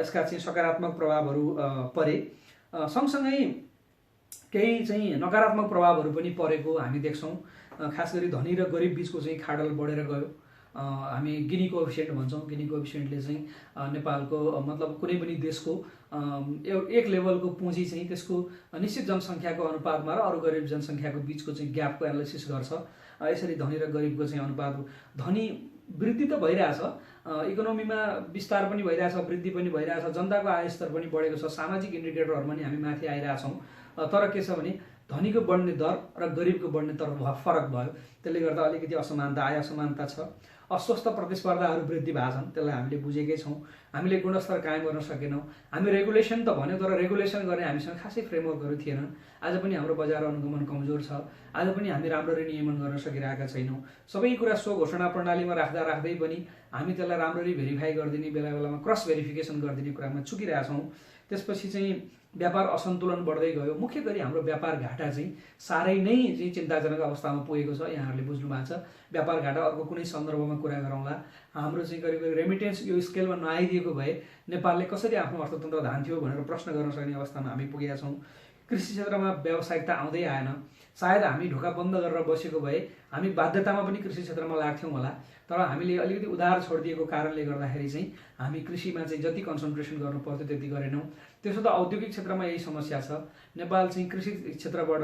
Speaker 1: यसका चाहिँ सकारात्मक प्रभावहरू परे, सँगसँगै केही चाहिँ नकारात्मक प्रभावहरू पनि परेको हामी देख्छौँ। खास गरी धनी र गरिब बिचको चाहिँ खाडल बढेर गयो। हामी गिनी कोएफिसिएन्ट भन्छौँ। गिनी कोएफिसिएन्टले चाहिँ नेपालको मतलब कुनै पनि देशको एक लेभलको पुँजी चाहिँ त्यसको निश्चित जनसङ्ख्याको अनुपातमा र अरू गरिब जनसङ्ख्याको बिचको चाहिँ ग्यापको एनालिसिस गर्छ। यसरी धनी र गरिबको चाहिँ अनुपात, धनी वृद्धि त भइरहेछ, इकोनोमीमा विस्तार पनि भइरहेछ, वृद्धि पनि भइरहेछ, जनताको आय स्तर पनि बढेको छ, सामाजिक इन्डिकेटरहरूमा पनि हामी माथि आइरहेछौँ। तर के छ भने धनीको बढ्ने दर र गरिबको बढ्ने तर्फ फरक भयो। त्यसले गर्दा अलिकति असमानता, आय असमानता छ। अस्वस्थ प्रतिस्पर्धाहरू वृद्धि भएको छन्, त्यसलाई हामीले बुझेकै छौँ। हामीले गुणस्तर कायम गर्न सकेनौँ। हामी रेगुलेसन त भन्यो, तर रेगुलेसन गर्ने हामीसँग खासै फ्रेमवर्कहरू थिएनन्। आज पनि हाम्रो बजार अनुगमन कमजोर छ। आज पनि हामी राम्ररी नियमन गर्न सकिरहेका छैनौँ। सबै कुरा घोषणा प्रणालीमा राख्दै पनि हामी त्यसलाई राम्ररी भेरिफाई गरिदिने, बेला बेलामा क्रस भेरिफिकेसन गरिदिने कुरामा चुकिरहेछौँ। त्यसपछि चाहिँ व्यापार असन्तुलन बढ्दै गयो। मुख्य गरी हाम्रो व्यापार घाटा चाहिँ साह्रै नै चाहिँ चिन्ताजनक अवस्थामा पुगेको छ। यहाँहरूले बुझ्नु भएको छ। व्यापार घाटा अर्को कुनै सन्दर्भमा कुरा गरौँला। हाम्रो चाहिँ करिब करिब रेमिटेन्स यो स्केलमा नआइदिएको भए नेपालले कसरी आफ्नो अर्थतन्त्र धान्थ्यो भनेर प्रश्न गर्न सक्ने अवस्थामा हामी पुगेका छौँ। कृषि क्षेत्रमा व्यावसायिकता आउँदै आएन। सायद हामी ढोका बन्द गरेर बसेको भए हामी बाध्यतामा पनि कृषि क्षेत्रमा लाग्थ्यौँ होला। तर हामीले अलिकति उधार छोडिदिएको कारणले गर्दाखेरि चाहिँ हामी कृषिमा चाहिँ जति कन्सन्ट्रेसन गर्नु पर्थ्यो त्यति गरेनौँ। त्यसो त औद्योगिक क्षेत्रमा यही समस्या छ। नेपाल चाहिँ कृषि क्षेत्रबाट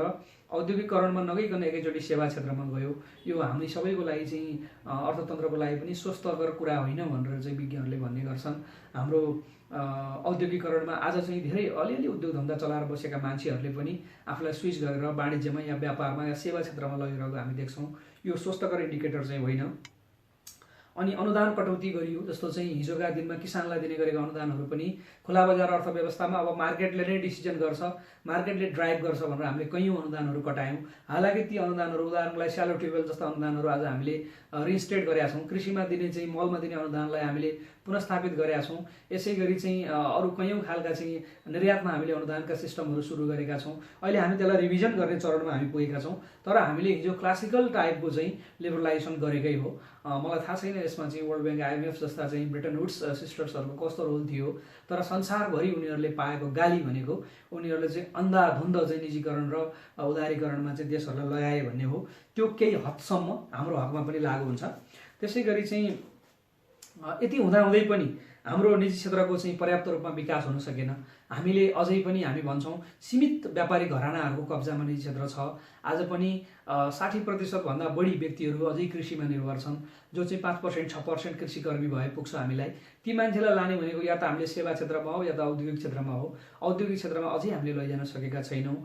Speaker 1: औद्योगिकरणमा नगइकन एकैचोटि सेवा क्षेत्रमा गयो। यो हामी सबैको लागि चाहिँ अर्थतन्त्रको लागि पनि स्वस्थकर कुरा होइन भनेर चाहिँ विज्ञहरूले भन्ने गर्छन्। हाम्रो औद्योगिकरणमा आज चाहिँ धेरै अलिअलि उद्योग धन्दा चलाएर बसेका मान्छेहरूले पनि आफूलाई स्विच गरेर वाणिज्यमा या व्यापारमा या सेवा क्षेत्रमा लगिरहेको हामी देख्छौँ। यो स्वस्थकर इन्डिकेटर चाहिँ होइन। अनि अनुदान कटौती गरियो, जस्तो चाहिँ हिजोका दिनमा किसानलाई दिने गरेको अनुदानहरू पनि खुला बजार अर्थव्यवस्थामा अब मार्केटले नै डिसिजन गर्छ, मार्केटले ड्राइभ गर्छ भनेर हामीले कैयौँ अनुदानहरू कटायौँ। हालाकि ती अनुदानहरू, उदाहरणको लागि स्यालो ट्युबवेल जस्ता अनुदानहरू आज हामीले रिस्टेट गरेका छौँ। कृषिमा दिने चाहिँ मलमा दिने अनुदानलाई हामीले पुनस्थापित गरेका छौँ। यसै गरी चाहिँ अरू कैयौँ खालका चाहिँ निर्यातमा हामीले अनुदानका सिस्टमहरू सुरु गरेका छौँ। अहिले हामी त्यसलाई रिभिजन गर्ने चरणमा हामी पुगेका छौँ। तर हामीले हिजो क्लासिकल टाइपको चाहिँ लिबरलाइजेसन गरेकै हो। मलाई थाहा छैन यसमा चाहिँ वर्ल्ड ब्याङ्क, IMF जस्ता चाहिँ ब्रिटेन वुड्स सिस्टर्सहरूको कस्तो रोल थियो। तर संसारभरि उनीहरूले पाएको गाली भनेको उनीहरूले चाहिँ अन्धाधुन्ध चाहिँ निजीकरण र उदारीकरणमा चाहिँ देशहरूलाई लगाए भन्ने हो। त्यो केही हदसम्म हाम्रो हकमा पनि लागु हुन्छ। त्यसै गरी चाहिँ यति हुँदाहुँदै पनि हाम्रो निजी क्षेत्रको चाहिँ पर्याप्त रूपमा विकास हुन सकेन। हामीले अझै पनि हामी भन्छौँ सीमित व्यापारी घरानाहरूको कब्जामा निजी क्षेत्र छ। आज पनि 60% भन्दा बढी व्यक्तिहरू अझै कृषिमा निर्भर छन्, जो चाहिँ 5% 6% कृषिकर्मी भए पुग्छ हामीलाई। ती मान्छेलाई लाने भनेको या त हामीले सेवा क्षेत्रमा हो या त औद्योगिक क्षेत्रमा हो। औद्योगिक क्षेत्रमा अझै हामीले लैजान सकेका छैनौँ।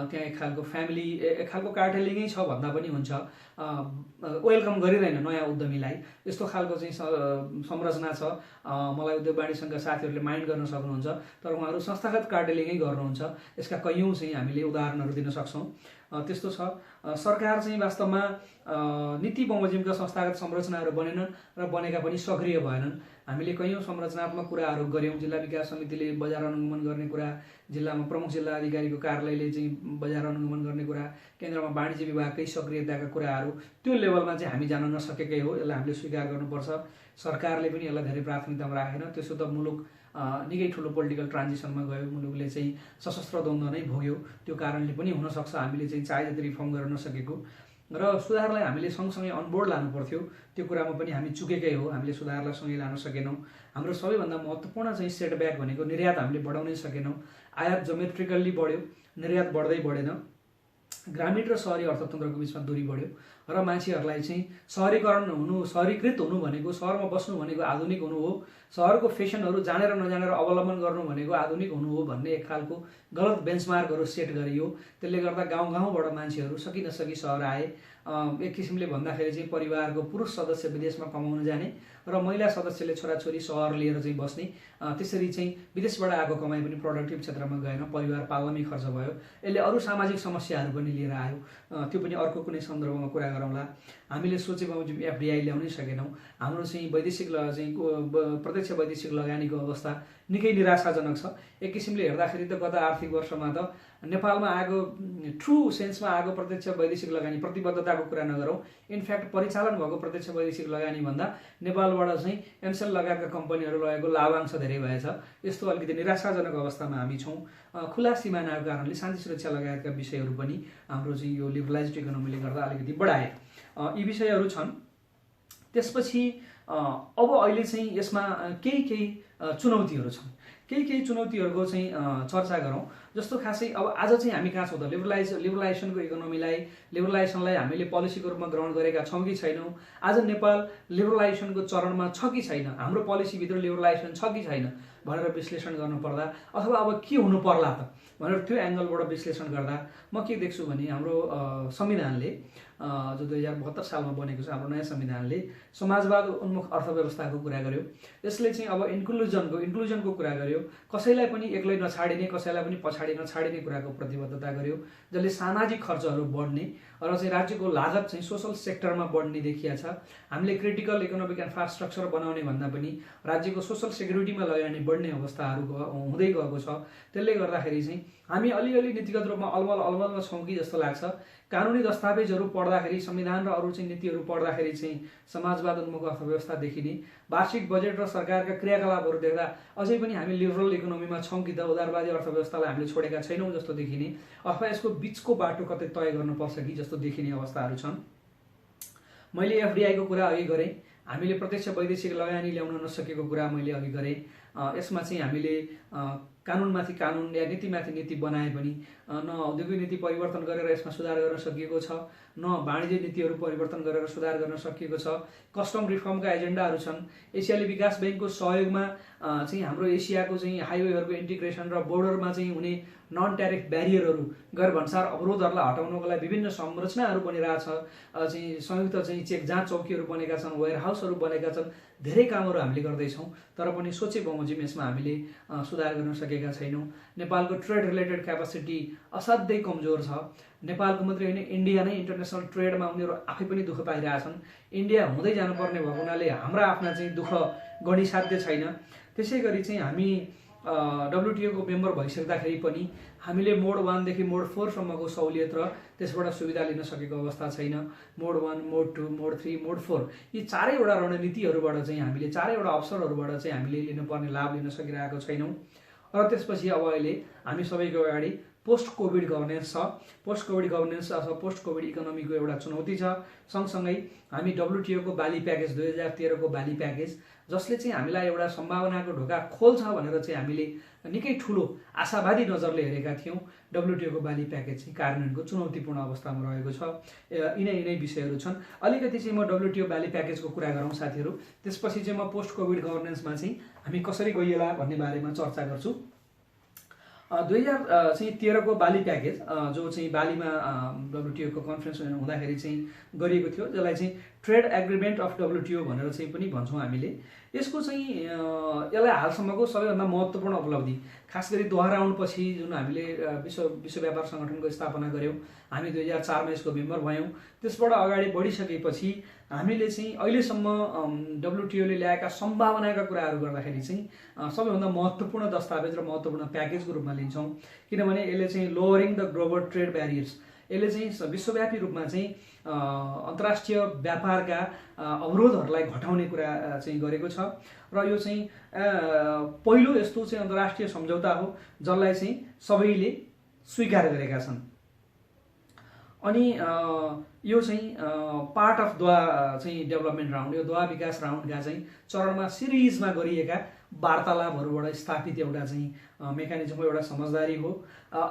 Speaker 1: त्यहाँ एक खालको फ्यामिली, एक खालको कार्टेलिङै छ भन्दा पनि हुन्छ। वेलकम गरिँदैन नयाँ उद्यमीलाई, यस्तो खालको चाहिँ संरचना छ। मलाई उद्योग वाणिज्य सङ्घका साथीहरूले माइन्ड गर्न सक्नुहुन्छ, तर उहाँहरू संस्थागत कार्टेलिङै गर्नुहुन्छ। यसका कैयौँ चाहिँ हामीले उदाहरणहरू दिन सक्छौँ। त्यस्तो छ। सरकार चाहिँ वास्तवमा नीति बमोजिमका संस्थागत संरचनाहरू बनेनन् र बनेका पनि सक्रिय भएनन्। हामीले कैयौँ संरचनात्मक कुराहरू गऱ्यौँ। जिल्ला विकास समितिले बजार अनुगमन गर्ने कुरा, जिल्लामा प्रमुख जिल्ला अधिकारीको कार्यालयले चाहिँ बजार अनुगमन गर्ने कुरा, केन्द्रमा वाणिज्य विभागकै सक्रियताका कुराहरू, त्यो लेभलमा चाहिँ हामी जान नसकेकै हो। यसलाई हामीले स्वीकार गर्नुपर्छ। सरकारले पनि यसलाई धेरै प्राथमिकतामा राखेन। त्यसो त मुलुक निकै ठुलो पोलिटिकल ट्रान्जिसनमा गयो, मुलुकले चाहिँ सशस्त्र द्वन्द्व नै भोग्यो। त्यो कारणले पनि हुनसक्छ हामीले चाहिँ चाहे जति रिफर्म गर्न नसकेको। र सुधारलाई हामीले सँगसँगै अनबोर्ड लानु पर्थ्यो, त्यो कुरामा पनि हामी चुकेकै हो। हामीले सुधारलाई सँगै लान सकेनौँ। हाम्रो सबैभन्दा महत्त्वपूर्ण चाहिँ सेटब्याक भनेको निर्यात हामीले बढाउनै सकेनौँ। आयात जोमेट्रिकल्ली बढ्यो, निर्यात बढ्दै बढेन। ग्रामीण र सहरी अर्थतन्त्रको बिचमा दूरी बढ्यो र मान्छेहरूलाई चाहिँ सहरीकरण हुनु, सहरीकृत हुनु भनेको, सहरमा बस्नु भनेको आधुनिक हुनु हो, सहरको फेसनहरू जानेर नजानेर अवलम्बन गर्नु भनेको आधुनिक हुनु हो भन्ने एक खालको गलत बेन्चमार्कहरू सेट गरियो। त्यसले गर्दा गाउँ गाउँबाट मान्छेहरू सकि नसकी सहर आए। एक किसिमले भन्दाखेरि चाहिँ परिवारको पुरुष सदस्य विदेशमा कमाउन जाने र महिला सदस्यले छोराछोरी सहर लिएर चाहिँ बस्ने। त्यसरी चाहिँ विदेशबाट आएको कमाइ पनि प्रोडक्टिभ क्षेत्रमा गएन, परिवार पाल्नमै खर्च भयो। यसले अरू सामाजिक समस्याहरू पनि लिएर आयो। त्यो पनि अर्को कुनै सन्दर्भमा कुरा गरौँला। हामीले सोचे बमोजिम एफडिआई ल्याउनै सकेनौँ। हाम्रो चाहिँ वैदेशिक चाहिँ प्रत्यक्ष वैदेशिक लगानीको अवस्था निकै निराशाजनक छ। एक किसिमले हेर्दाखेरि त गत आर्थिक वर्षमा त नेपालमा आएको ट्रु सेन्समा आएको प्रत्यक्ष वैदेशिक लगानी, प्रतिबद्धताको कुरा नगरौँ, इनफ्याक्ट परिचालन भएको प्रत्यक्ष वैदेशिक लगानी भन्दा नेपालबाट चाहिँ एमसेल लगायतका कम्पनीहरू लगेको लाभांश धेरै भएछ। यस्तो अलिकति निराशाजनक अवस्थामा हामी छौँ। खुला सिमानाको कारणले शान्ति सुरक्षा लगायतका विषयहरू पनि हाम्रो चाहिँ यो लिबरलाइज्ड इकोनोमीले गर्दा अलिकति बढाए। यी विषयहरू छन्। त्यसपछि अब अहिले चाहिँ यसमा केही चुनौतीहरू छन्। केही चुनौतीहरूको चाहिँ चर्चा गरौँ। जस्तो खासै अब आज चाहिँ हामी कहाँ छौँ त? लिबरलाइजेसनको इकोनोमीलाई, लिबरलाइजेसनलाई हामीले पोलिसीको रूपमा ग्रहण गरेका छौँ कि छैनौँ? आज नेपाल लिबरलाइजेसनको चरणमा छ कि छैन? हाम्रो पोलिसीभित्र लिबरलाइजेसन छ कि छैन भनेर विश्लेषण गर्नुपर्दा, अथवा अब के हुनु पर्ला त भनेर त्यो एङ्गलबाट विश्लेषण गर्दा म के देख्छु भने हाम्रो संविधानले जो 2072 सालमा बनेको छ, हाम्रो नयाँ संविधानले समाजवाद उन्मुख अर्थव्यवस्थाको कुरा गर्यो। यसले चाहिँ अब इन्क्लुजनको कुरा गर्यो। कसैलाई पनि एक्लै नछाडिने, कसैलाई पनि पछाडि नछाडिने कुराको प्रतिबद्धता गर्यो, जसले सामाजिक खर्चहरू बढ्ने र चाहिँ राज्यको लागत चाहिँ सोसल सेक्टरमा बढ्ने देखिया छ। हामीले क्रिटिकल इकोनोमिक इन्फ्रास्ट्रक्चर बनाउने भन्दा पनि राज्यको सोसल सेक्युरिटीमा लगानी बढ्ने अवस्थाहरू हुँदै गएको छ। त्यसले गर्दाखेरि चाहिँ हामी अलिअलि नीतिगत रूपमा अलमलमा छौँ कि जस्तो लाग्छ। कानुनी दस्तावेजहरू पढ्दाखेरि, संविधान र अरू चाहिँ नीतिहरू पढ्दाखेरि चाहिँ समाजवाद उन्मुख अर्थव्यवस्था देखिने, वार्षिक बजेट र सरकारका क्रियाकलापहरू देख्दा अझै पनि हामी लिबरल इकोनोमीमा छौँ कि त उदारवादी अर्थव्यवस्थालाई हामीले छोडेका छैनौँ जस्तो देखिने, अथवा यसको बिचको बाटो कतै तय गर्नुपर्छ कि जस्तो देखिने अवस्थाहरू छन्। मैले एफडिआईको कुरा अघि गरेँ। हामीले प्रत्यक्ष वैदेशिक लगानी ल्याउन नसकेको कुरा मैले अघि गरेँ। यसमा चाहिँ हामीले कानुनमाथि कानुन या नीतिमाथि नीति बनाए पनि न औद्योगिक नीति परिवर्तन गरेर यसमा सुधार गर्न सकिएको छ, न वाणिज्य नीतिहरू परिवर्तन गरेर सुधार गर्न सकिएको छ। कस्टम रिफर्मका एजेन्डाहरू छन्। एसियाली विकास ब्याङ्कको सहयोगमा चाहिँ हाम्रो एसियाको चाहिँ हाइवेहरूको इन्टिग्रेसन र बोर्डरमा चाहिँ हुने नन ट्यारिफ ब्यारियरहरू, गैरभन्सार अवरोधहरूलाई हटाउनको लागि विभिन्न संरचनाहरू बनिरहेछ। चाहिँ संयुक्त चाहिँ चेक जाँच चौकीहरू बनेका छन्, वेयर हाउसहरू बनेका छन्। धेरै कामहरू हामीले गर्दैछौँ, तर पनि सोचे बमोजिम यसमा हामीले सुधार गर्न सकेका छैनौँ। नेपालको ट्रेड रिलेटेड क्यापासिटी असाध्यै कमजोर छ। नेपालको मात्रै होइन, इन्डिया नै इन्टरनेसनल ट्रेडमा उनीहरू आफै पनि दुःख पाइरहेछन्। इन्डिया हुँदै जानुपर्ने भएको हुनाले हाम्रा आफ्ना चाहिँ दुःख गणिसाध्य छैन। त्यसै गरी चाहिँ हामी WTO को मेम्बर भइसक्दाखेरि पनि हामीले मोड 1 देखि मोड 4 सम्मको सहुलियत र त्यसबाट सुविधा लिन सकेको अवस्था छैन। मोड 1, मोड 2, मोड 3, मोड 4 यी चारैवटा रणनीतिहरूबाट चाहिँ हामीले, चारैवटा अवसरहरूबाट चाहिँ हामीले लिनुपर्ने लाभ लिन सकिरहेको छैनौँ। र त्यसपछि अब अहिले हामी सबैको अगाडि पोस्ट कोभिड गभर्नेन्स छ। पोस्ट कोभिड गभर्नेन्स अथवा पोस्ट कोभिड इकोनोमीको एउटा चुनौती छ। सँगसँगै हामी WTO को बाली प्याकेज 2013 को बाली प्याकेज जसले चाहिँ हामीलाई एउटा सम्भावनाको ढोका खोल्छ भनेर चाहिँ हामीले निकै ठुलो आशावादी नजरले हेरेका थियौँ। WTO को बाली प्याकेज चाहिँ कार्यान्वयनको चुनौतीपूर्ण अवस्थामा रहेको छ। यिनै विषयहरू छन्। अलिकति चाहिँ म WTO बाली प्याकेजको कुरा गरौँ साथीहरू, त्यसपछि चाहिँ म पोस्ट कोभिड गभर्नेन्समा चाहिँ हामी कसरी गइएला भन्ने बारेमा चर्चा गर्छु। 2013 को बाली प्याकेज जो चाहिँ बालीमा WTO को कन्फरेन्स हुँदाखेरि चाहिँ गरिएको थियो, जसलाई चाहिँ ट्रेड एग्रिमेन्ट अफ WTO भनेर चाहिँ पनि भन्छौँ हामीले। यसको चाहिँ यसलाई हालसम्मको सबैभन्दा महत्त्वपूर्ण उपलब्धि, खास गरी दोहा राउन्डपछि जुन हामीले विश्व व्यापार सङ्गठनको स्थापना गऱ्यौँ, हामी 2004 मा यसको मेम्बर भयौँ। त्यसबाट अगाडि बढिसकेपछि हामीले चाहिँ अहिलेसम्म WTO ले ल्याएका सम्भावनाका कुराहरू गर्दाखेरि चाहिँ सबैभन्दा महत्त्वपूर्ण दस्तावेज र महत्त्वपूर्ण प्याकेजको रूपमा लिन्छौँ। किनभने यसले चाहिँ lowering the global trade barriers, यसले चाहिँ विश्वव्यापी रूपमा चाहिँ अन्तर्राष्ट्रिय व्यापारका अवरोधहरूलाई घटाउने कुरा चाहिँ गरेको छ। र यो चाहिँ पहिलो यस्तो चाहिँ अन्तर्राष्ट्रिय सम्झौता हो जसलाई चाहिँ सबैले स्वीकार गरेका छन्। अनि यो चाहिँ पार्ट अफ दोहा चाहिँ डेभलपमेन्ट राउन्ड, यो दोहा विकास राउन्डका चाहिँ चरणमा सिरिजमा गरिएका वार्तालापहरूबाट स्थापित एउटा चाहिँ मेकानिजमको एउटा समझदारी हो।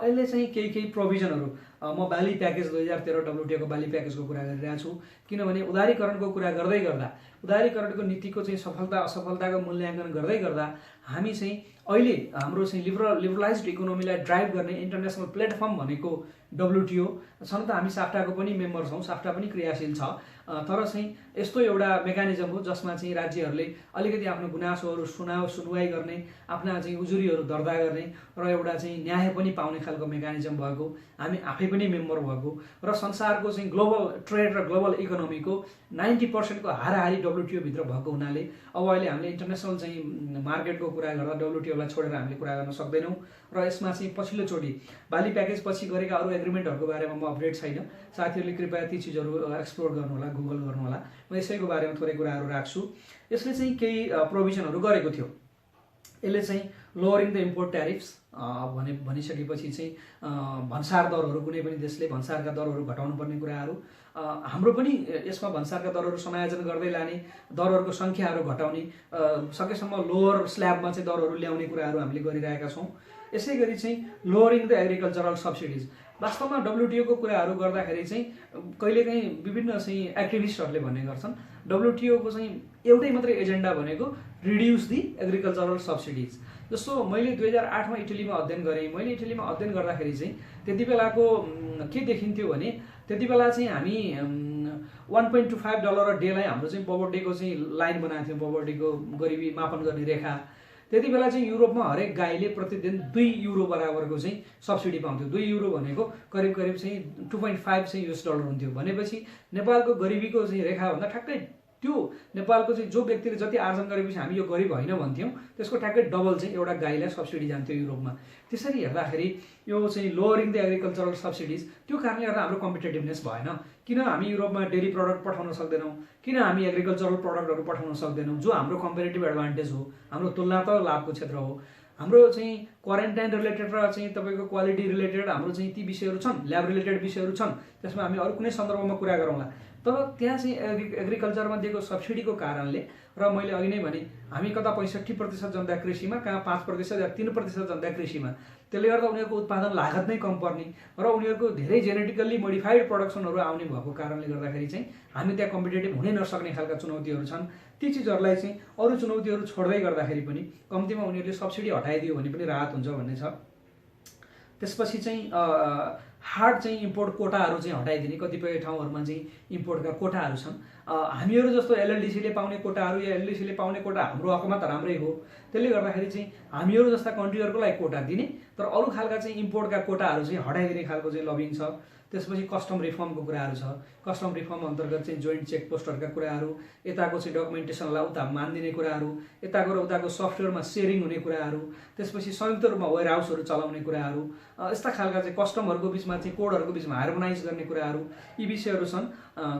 Speaker 1: यसले चाहिँ केही प्रोभिजनहरू, म बाली प्याकेज 2013 WTO को बाली प्याकेजको कुरा गरिरहेको छु, किनभने उदारीकरणको कुरा गर्दै गर्दा, उदारीकरणको नीतिको चाहिँ सफलता असफलताको मूल्याङ्कन गर्दै गर्दा हामी चाहिँ अहिले हाम्रो चाहिँ लिबरलाइज्ड इकोनोमीलाई ड्राइभ गर्ने इन्टरनेसनल प्लेटफर्म भनेको WTO छन्। त हामी साफ्टाको पनि मेम्बर छौँ, साफ्टा पनि क्रियाशील छ, तर चाहिँ यस्तो एउटा मेकानिजम हो जसमा चाहिँ राज्यहरूले अलिकति आफ्नो गुनासोहरू सुनवाई गर्ने, आफ्ना चाहिँ उजुरीहरू दर्ता गर्ने र एउटा चाहिँ न्याय पनि पाउने खालको मेकानिजम भएको, हामी आफै पनि मेम्बर भएको र संसारको चाहिँ ग्लोबल ट्रेड र ग्लोबल इकोनोमीको 90% को हाराहारी WTO भित्र भएको हुनाले अब अहिले हामीले इन्टरनेसनल चाहिँ मार्केटको कुरा गर्दा WTO लाई छोडेर हामीले कुरा गर्न सक्दैनौँ। र यसमा चाहिँ पछिल्लोचोटि बाली प्याकेज पछि गरेका अरू एग्रिमेन्टहरूको बारेमा म अपडेट छैन, साथीहरूले कृपया ती चिजहरू एक्सप्लोर गर्नु होला, गुगल गर्नु होला। म यसैको बारेमा थोरै कुराहरू राख्छु। यसले चाहिँ केही प्रोभिजनहरू गरेको थियो। यसले चाहिँ लोवरिङ द इम्पोर्ट ट्यारिफ्स भनिसकेपछि चाहिँ भन्सार दरहरू, कुनै पनि देशले भन्सारका दरहरू घटाउनु पर्ने कुराहरू, हाम्रो पनि यसमा भन्सारका दरहरू समायोजन गर्दै लाने, दरहरूको सङ्ख्याहरू घटाउने, सकेसम्म लोवर स्ल्याबमा चाहिँ दरहरू ल्याउने कुराहरू हामीले गरिरहेका छौँ। यसै गरी चाहिँ लोवरिङ द एग्रिकल्चरल सब्सिडिज, वास्तवमा WTO को कुराहरू गर्दाखेरि चाहिँ कहिलेकाहीँ विभिन्न चाहिँ एक्टिभिस्टहरूले भन्ने गर्छन् WTO को चाहिँ एउटै मात्रै एजेन्डा भनेको रिड्युस दि एग्रिकल्चरल सब्सिडिज। जस्तो मैले 2008 मा इटलीमा अध्ययन गरेँ। मैले इटलीमा अध्ययन गर्दाखेरि चाहिँ त्यति बेलाको के देखिन्थ्यो भने त्यति बेला चाहिँ हामी $1.25 अ डेलाई हाम्रो चाहिँ पोभर्टीको चाहिँ लाइन बनाएको थियौँ, पोभर्टीको गरिबी मापन गर्ने रेखा। त्यति बेला चाहिँ युरोपमा हरेक गाईले प्रतिदिन €2 बराबरको चाहिँ सब्सिडी पाउँथ्यो। €2 भनेको करिब चाहिँ 2.5 चाहिँ US$ हुन्थ्यो। भनेपछि नेपालको गरिबीको चाहिँ रेखाभन्दा ठ्याक्कै त्यो नेपालको चाहिँ जो व्यक्तिले जति आर्जन गरेपछि हामी यो गरिब होइन भन्थ्यौँ, त्यसको ठ्याक्कै डबल चाहिँ एउटा गाईलाई सब्सिडी जान्थ्यो युरोपमा। त्यसरी हेर्दाखेरि यो चाहिँ लोवरिङ द एग्रिकल्चरल सब्सिडिज, त्यो कारणले गर्दा हाम्रो कम्पिटेटिभनेस भएन। किन हामी युरोपमा डेरी प्रडक्ट पठाउन सक्दैनौँ, किन हामी एग्रिकल्चरल प्रडक्टहरू पठाउन सक्दैनौँ, जो हाम्रो कम्पेरेटिभ एडभान्टेज हो, हाम्रो तुलनात्मक लाभको क्षेत्र हो। हाम्रो चाहिँ क्वारेन्टाइन रिलेटेड र चाहिँ तपाईँको क्वालिटी रिलेटेड हाम्रो चाहिँ ती विषयहरू छन्, ल्याब रिलेटेड विषयहरू छन्, त्यसमा हामी अरू कुनै सन्दर्भमा कुरा गरौँला। तर त्यहाँ चाहिँ एग्रिकल्चरमा दिएको सब्सिडीको कारणले, र मैले अघि नै भने हामी कता 65% जनता कृषिमा, कहाँ 5% या 3% जनता कृषिमा, त्यसले गर्दा उनीहरूको उत्पादन लागत नै कम पर्ने र उनीहरूको धेरै जेनेटिकल्ली मोडिफाइड प्रडक्सनहरू आउने भएको कारणले गर्दाखेरि चाहिँ हामी त्यहाँ कम्पिटेटिभ हुनै नसक्ने खालका चुनौतीहरू छन्। ती चिजहरूलाई चाहिँ अरू चुनौतीहरू छोड्दै गर्दाखेरि पनि कम्तीमा उनीहरूले सब्सिडी हटाइदियो भने पनि राहत हुन्छ भन्ने छ। त्यसपछि चाहिँ हार्ड चाहिँ इम्पोर्ट कोटाहरू चाहिँ हटाइदिने, कतिपय ठाउँहरूमा चाहिँ इम्पोर्टका कोटाहरू छन्। हामीहरू जस्तो LLDC ले पाउने कोटाहरू या LDC ले पाउने कोटा हाम्रो हकमा त राम्रै हो, त्यसले गर्दाखेरि चाहिँ हामीहरू जस्ता कन्ट्रीहरूको लागि कोटा दिने, तर अरू खालका चाहिँ इम्पोर्टका कोटाहरू चाहिँ हटाइदिने खालको चाहिँ लबिङ छ। त्यसपछि कस्टम रिफर्मको कुराहरू छ। कस्टम रिफर्म अन्तर्गत चाहिँ जोइन्ट चेक पोस्टहरूका कुराहरू, यताको चाहिँ डकुमेन्टेसनलाई उता मानिदिने कुराहरू, यताको र उताको सफ्टवेयरमा सेयरिङ हुने कुराहरू, त्यसपछि संयुक्त रूपमा वेयर हाउसहरू चलाउने कुराहरू, यस्ता खालका चाहिँ कस्टमहरूको बिचमा चाहिँ कोडहरूको बिचमा हार्मोनाइज गर्ने कुराहरू, यी विषयहरू छन्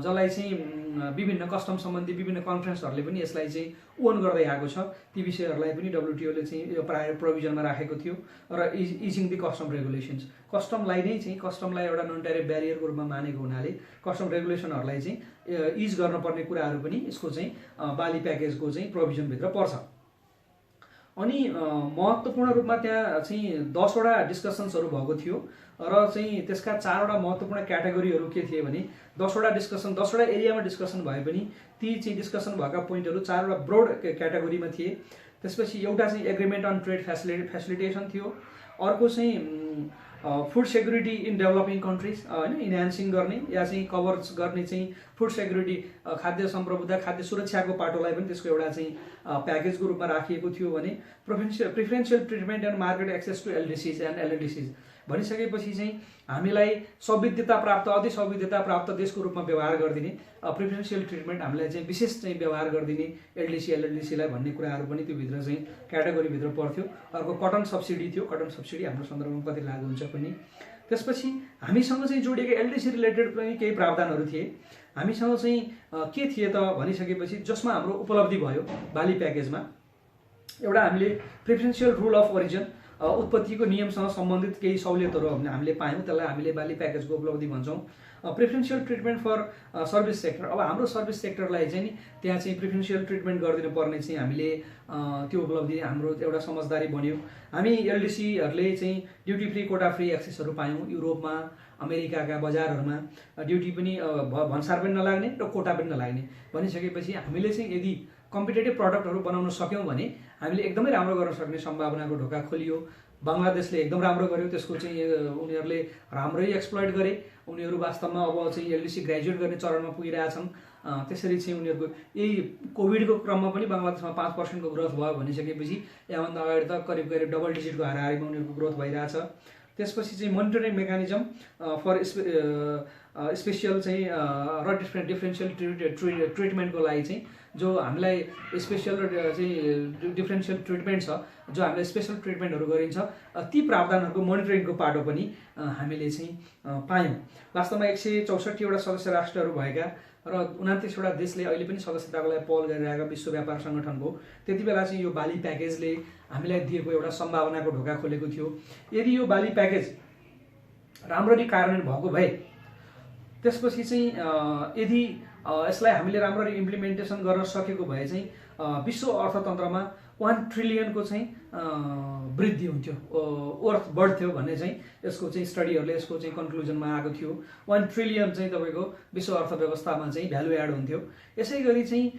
Speaker 1: जसलाई चाहिँ विभिन्न कस्टम सम्बन्धी विभिन्न कन्फरेन्सहरूले पनि यसलाई चाहिँ ओन गर्दै आएको छ। ती विषयहरूलाई पनि WTO ले चाहिँ यो प्राय प्रोभिजनमा राखेको थियो। र इजिङ दि कस्टम रेगुलेसन्स, कस्टमलाई नै चाहिँ कस्टमलाई एउटा नन ट्यारिफ ब्यारियरको रूपमा मानेको हुनाले कस्टम रेगुलेसनहरूलाई चाहिँ इज गर्नुपर्ने कुराहरू पनि यसको चाहिँ बाली प्याकेजको चाहिँ प्रोभिजनभित्र पर्छ। अनि महत्त्वपूर्ण रूपमा त्यहाँ चाहिँ 10वटा डिस्कसन्सहरू भएको थियो र चाहिँ त्यसका 4वटा महत्त्वपूर्ण क्याटेगोरीहरू के थिए भने 10वटा एरियामा डिस्कसन भए पनि ती चाहिँ डिस्कसन भएका पोइन्टहरू 4वटा ब्रोड क्याटेगोरीमा थिए। त्यसपछि एउटा चाहिँ एग्रिमेन्ट अन ट्रेड फेसिलिटेसन थियो, अर्को चाहिँ food security in developing countries होइन इन्हान्सिङ गर्ने या चाहिँ कभर गर्ने चाहिँ फुड सेक्युरिटी खाद्य सम्प्रभुता खाद्य सुरक्षाको पाटोलाई पनि त्यसको एउटा चाहिँ प्याकेजको रूपमा राखिएको थियो भने preferential treatment and market access to LDCs and LLDCs भनिसकेपछि चाहिँ हामीलाई सविध्यता प्राप्त अति सविध्यता प्राप्त देशको रूपमा व्यवहार गरिदिने प्रिफरेन्सियल ट्रिटमेन्ट हामीलाई चाहिँ विशेष चाहिँ व्यवहार गरिदिने एलडिसी एलएलडिसीलाई भन्ने कुराहरू पनि त्योभित्र चाहिँ क्याटेगोरीभित्र पर्थ्यो। अर्को कटन सब्सिडी थियो, कटन सब्सिडी हाम्रो सन्दर्भमा कति लागु हुन्छ पनि। त्यसपछि हामीसँग चाहिँ जोडिएका एलडिसी रिलेटेड पनि केही प्रावधानहरू थिए। हामीसँग चाहिँ के थिए त भनिसकेपछि जसमा हाम्रो उपलब्धि भयो बाली प्याकेजमा एउटा हामीले प्रिफरेन्सियल रुल अफ ओरिजिन उत्पत्तिको नियमसँग सम्बन्धित केही सहुलियतहरू हामीले पायौँ, त्यसलाई हामीले बाली प्याकेजको उपलब्धि भन्छौँ। Preferential treatment for service sector, अब हाम्रो सर्भिस सेक्टरलाई चाहिँ नि त्यहाँ चाहिँ प्रिफरेन्सियल ट्रिटमेन्ट गरिदिनु पर्ने चाहिँ हामीले त्यो उपलब्धि हाम्रो एउटा समझदारी बन्यो। हामी एलडिसीहरूले चाहिँ ड्युटी फ्री कोटा फ्री एक्सेसहरू पायौँ। युरोपमा अमेरिकाका बजारहरूमा ड्युटी पनि भन्सार पनि नलाग्ने र कोटा पनि नलाग्ने भनिसकेपछि हामीले चाहिँ यदि कम्पिटेटिभ प्रडक्टहरू बनाउन सक्यौँ भने हामीले एकदमै राम्रो गर्न सक्ने सम्भावनाको ढोका खोलियो। बङ्गलादेशले एकदम राम्रो गर्यो, त्यसको चाहिँ उनीहरूले राम्रै एक्सप्लोइट गरे। उनीहरू वास्तवमा अब चाहिँ एलडिसी ग्रेजुएट गर्ने चरणमा पुगिरहेछन्। त्यसरी चाहिँ उनीहरूको यही कोभिडको क्रममा पनि बङ्गलादेशमा 5% ग्रोथ भयो भनिसकेपछि यहाँभन्दा अगाडि त करिब डबल डिजिटको हाराहारीमा उनीहरूको ग्रोथ भइरहेछ। त्यसपछि चाहिँ मोनिटरिङ मेकानिजम फर स्पेसियल चाहिँ र डिफ्रेन्सियल ट्रिटमेन्टको लागि चाहिँ जो हामीलाई स्पेसियल र चाहिँ डिफ्रेन्सियल ट्रिटमेन्ट छ, जो हामीलाई स्पेसल ट्रिटमेन्टहरू गरिन्छ, ती प्रावधानहरूको मोनिटरिङको पाटो पनि हामीले चाहिँ पायौँ। वास्तवमा 164वटा सदस्य राष्ट्रहरू भएका र 29वटा देशले अहिले पनि सदस्यताको लागि पहल गरिरहेका विश्व व्यापार सङ्गठनको त्यति बेला चाहिँ यो बाली प्याकेजले हामीलाई दिएको एउटा सम्भावनाको ढोका खोलेको थियो। यदि यो बाली प्याकेज राम्ररी कार्यान्वयन भएको भए त्यसपछि चाहिँ यदि यसलाई हामीले राम्ररी इम्प्लिमेन्टेसन गर्न सकेको भए चाहिँ विश्व अर्थतन्त्रमा 1 ट्रिलियनको चाहिँ वृद्धि हुन्थ्यो, अर्थ बढ्थ्यो भन्ने चाहिँ यसको चाहिँ स्टडीहरूले यसको चाहिँ कन्क्लुजनमा आएको थियो। 1 ट्रिलियन चाहिँ तपाईँको विश्व अर्थव्यवस्थामा चाहिँ भ्यालु एड हुन्थ्यो। यसै गरी चाहिँ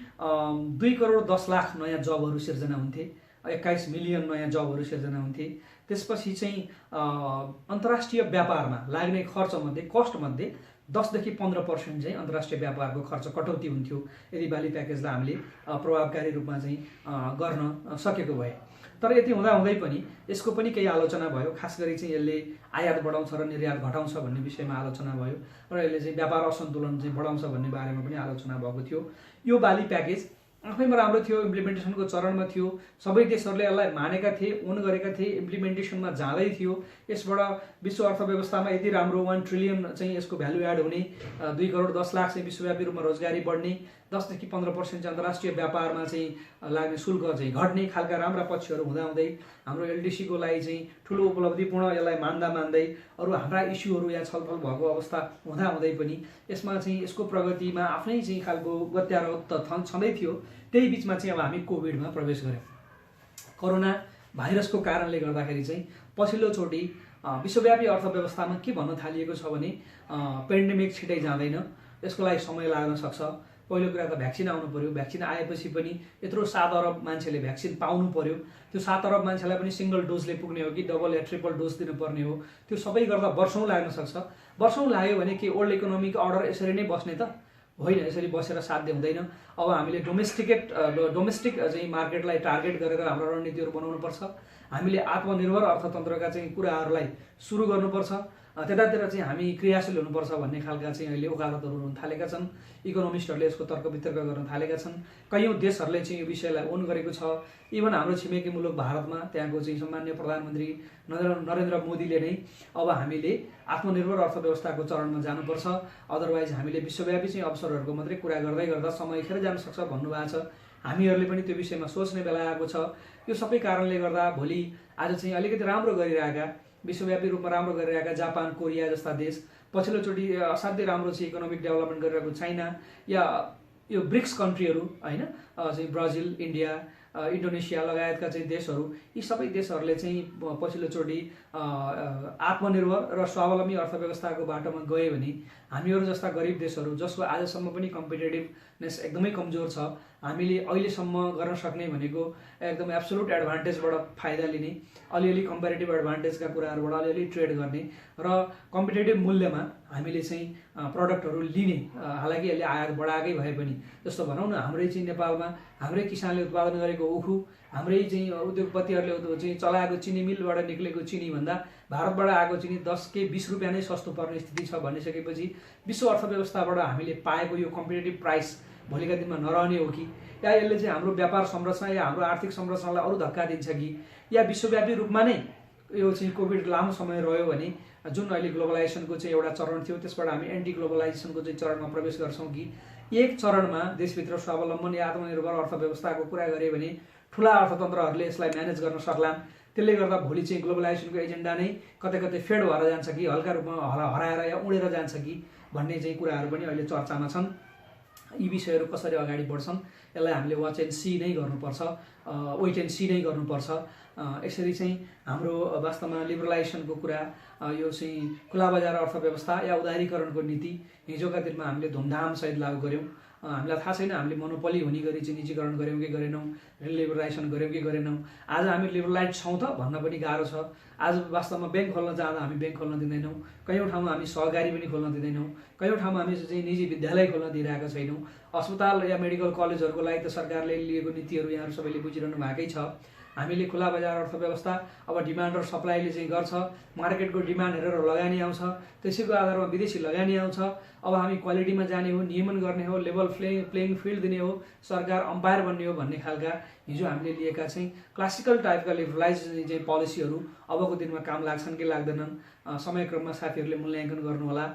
Speaker 1: 2 करोड 10 लाख नयाँ जबहरू सिर्जना हुन्थे, 21 मिलियन नयाँ जबहरू सिर्जना हुन्थे। त्यसपछि चाहिँ अन्तर्राष्ट्रिय व्यापारमा लाग्ने खर्चमध्ये कस्टमध्ये 10 देखि 15% चाहिँ अन्तर्राष्ट्रिय व्यापारको खर्च कटौती हुन्थ्यो यदि बाली प्याकेजलाई हामीले प्रभावकारी रूपमा चाहिँ गर्न सकेको भए। तर यति हुँदाहुँदै पनि यसको पनि केही आलोचना भयो। खास गरी चाहिँ यसले आयात बढाउँछ र निर्यात घटाउँछ भन्ने विषयमा आलोचना भयो र यसले चाहिँ व्यापार असन्तुलन चाहिँ बढाउँछ भन्ने बारेमा पनि आलोचना भएको थियो। यो बाली प्याकेज आफैमा राम्रो थियो, इम्प्लिमेन्टेसनको चरणमा थियो, सबै देशहरूले यसलाई मानेका थिए, ओन गरेका थिए, इम्प्लिमेन्टेसनमा जाँदै थियो। यसबाट विश्व अर्थव्यवस्थामा यति राम्रो 1 ट्रिलियन चाहिँ यसको भ्यालु एड हुने, 2 करोड 10 लाख चाहिँ विश्वव्यापी रूपमा रोजगारी बढ्ने, 10 देखि 15% चाहिँ अन्तर्राष्ट्रिय व्यापारमा चाहिँ लाग्ने शुल्क चाहिँ घट्ने खालका राम्रा पक्षहरू हुँदाहुँदै हाम्रो एलडिसीको लागि चाहिँ ठुलो उपलब्धिपूर्ण यसलाई मान्दै अरू हाम्रा इस्युहरू यहाँ छलफल भएको अवस्था हुँदाहुँदै पनि यसमा चाहिँ यसको प्रगतिमा आफ्नै चाहिँ खालको गत्यारो त छँदै थियो। त्यही बिचमा चाहिँ अब हामी कोभिडमा प्रवेश गऱ्यौँ। कोरोना भाइरसको कारणले गर्दाखेरि चाहिँ पछिल्लोचोटि विश्वव्यापी अर्थव्यवस्थामा के भन्न थालिएको छ भने पेन्डेमिक छिटै जाँदैन, यसको लागि समय लाग्न सक्छ। पहिलो कुरा त भ्याक्सिन आउनु पर्यो, भ्याक्सिन आएपछि पनि यत्रो 7 अरब मान्छेले भ्याक्सिन पाउनु पर्यो। त्यो 7 अरब मान्छेलाई पनि सिंगल डोजले पुग्ने हो कि डबल या ट्रिपल डोज दिनुपर्ने हो, त्यो सबै गर्दा वर्षौँ लाग्न सक्छ। वर्षौँ लाग्यो भने के वर्ल्ड इकोनोमिक अर्डर यसरी नै बस्ने त होइन, यसरी बसेर साध्य हुँदैन। अब हामीले डोमेस्टिक चाहिँ मार्केटलाई टार्गेट गरेर हाम्रो रणनीतिहरू बनाउनुपर्छ। हामीले आत्मनिर्भर अर्थतन्त्रका चाहिँ कुराहरूलाई सुरु गर्नुपर्छ। त्यतातिर चाहिँ हामी क्रियाशील हुनुपर्छ भन्ने खालका चाहिँ अहिले वकालतहरू हुन थालेका छन्। इकोनोमिस्टहरूले यसको तर्क वितर्क गर्न थालेका छन्। कयौँ देशहरूले चाहिँ यो विषयलाई ओन गरेको छ। इभन हाम्रो छिमेकी मुलुक भारतमा त्यहाँको चाहिँ सम्मान्य प्रधानमन्त्री नरेन्द्र मोदीले नै अब हामीले आत्मनिर्भर अर्थव्यवस्थाको चरणमा जानुपर्छ, अदरवाइज हामीले विश्वव्यापी चाहिँ अवसरहरूको मात्रै कुरा गर्दै गर्दा समय खेर जान सक्छ भन्नुभएको छ। हामीहरूले पनि त्यो विषयमा सोच्ने बेला आएको छ। यो सबै कारणले गर्दा भोलि आज चाहिँ अलिकति राम्रो गरिरहेका विश्वव्यापी रूपमा राम्रो गरिरहेका जापान, कोरिया जस्ता देश, पछिल्लोचोटि असाध्यै राम्रो चाहिँ इकोनोमिक डेभलपमेन्ट गरिरहेको चाइना या यो ब्रिक्स कन्ट्रीहरू होइन, चाहिँ ब्राजिल, इन्डिया, इन्डोनेसिया लगायतका चाहिँ देशहरू, यी सबै देशहरूले चाहिँ पछिल्लोचोटि आत्मनिर्भर र स्वावलम्बी अर्थव्यवस्थाको बाटोमा गए भने हामीहरू जस्ता गरिब देशहरू जसको आजसम्म पनि कम्पिटेटिभनेस एकदमै कमजोर छ, हामीले अहिलेसम्म गर्न सक्ने भनेको एकदम एब्सोल्युट एडभान्टेजबाट फाइदा लिने, अलिअलि कम्पेरेटिभ एडभान्टेजका कुराहरूबाट अलिअलि ट्रेड गर्ने र कम्पिटेटिभ मूल्यमा हामीले चाहिँ प्रडक्टहरू लिने। हालाकि यसले आयात बढाएकै भए पनि, जस्तो भनौँ न हाम्रै चाहिँ नेपालमा हाम्रै किसानले उत्पादन गरेको उखु, हाम्रै चाहिँ उद्योगपतिहरूले चाहिँ चलाएको चिनी मिलबाट निक्लेको चिनी भन्दा भारतबाट आएको चिनी 10 के 20 रुपियाँ नै सस्तो पर्ने स्थिति छ भनिसकेपछि विश्व अर्थव्यवस्थाबाट हामीले पाएको यो कम्पिटेटिभ प्राइस भोलिका दिनमा नरहने हो कि, या यसले चाहिँ हाम्रो व्यापार संरचना या हाम्रो आर्थिक संरचनालाई अरू धक्का दिन्छ कि, या विश्वव्यापी रूपमा नै यो चाहिँ कोभिड लामो समय रह्यो भने जुन अहिले ग्लोबलाइजेसनको चाहिँ एउटा चरण थियो त्यसबाट हामी एन्टी ग्लोबलाइजेसनको चाहिँ चरणमा प्रवेश गर्छौँ कि एक चरणमा देशभित्र स्वावलम्बन या आत्मनिर्भर अर्थव्यवस्थाको कुरा गरे भने ठुला अर्थतन्त्रहरूले यसलाई म्यानेज गर्न सक्लान्। त्यसले गर्दा भोलि चाहिँ ग्लोबलाइजेसनको एजेन्डा नै कतै कतै फेड भएर जान्छ कि, हल्का रूपमा हराएर या उडेर जान्छ कि भन्ने चाहिँ कुराहरू पनि अहिले चर्चामा छन्। यी विषयहरू कसरी अगाडि बढ्छन् यसलाई हामीले वाच एन्ड सी नै गर्नुपर्छ, वेट एन्ड सी नै गर्नुपर्छ। यसरी चाहिँ हाम्रो वास्तवमा लिबरलाइजेसनको कुरा, यो चाहिँ खुला बजार अर्थव्यवस्था या उदारीकरणको नीति हिजोका दिनमा हामीले धुमधामसहित लागू गऱ्यौँ। हामीलाई थाहा छैन हामीले मोनोपोली हुने गरी चाहिँ निजीकरण गऱ्यौँ कि गरेनौँ, लिबरलाइजेसन गऱ्यौँ कि गरेनौँ। आज हामी लिबरलाइज छौँ त भन्न पनि गाह्रो छ। आज वास्तवमा ब्याङ्क खोल्न जाँदा हामी ब्याङ्क खोल्न दिँदैनौँ, कयौँ ठाउँमा हामी सहकारी पनि खोल्न दिँदैनौँ, कयौँ ठाउँमा हामी चाहिँ निजी विद्यालय खोल्न दिइरहेका छैनौँ। अस्पताल या मेडिकल कलेजहरूको लागि त सरकारले लिएको नीतिहरू यहाँहरू सबैले बुझिरहनु भएकै छ। हामीले खुला बजार अर्थव्यवस्था, अब डिमान्ड र सप्लाईले चाहिँ गर्छ, मार्केटको डिमान्ड हेरेर लगानी आउँछ, त्यसैको आधारमा विदेशी लगानी आउँछ। अब हामी क्वालिटीमा जाने हो, नियमन गर्ने हो, लेभल प्लेइङ फिल्ड दिने हो, सरकार अम्पायर बन्ने हो भन्ने खालका हिजो हामीले लिएका चाहिँ क्लासिकल टाइपका लिबरलाइज चाहिँ पोलिसीहरू अबको दिनमा काम लाग्छन् कि लाग्दैनन्, समयक्रममा साथीहरूले मूल्याङ्कन गर्नुहोला।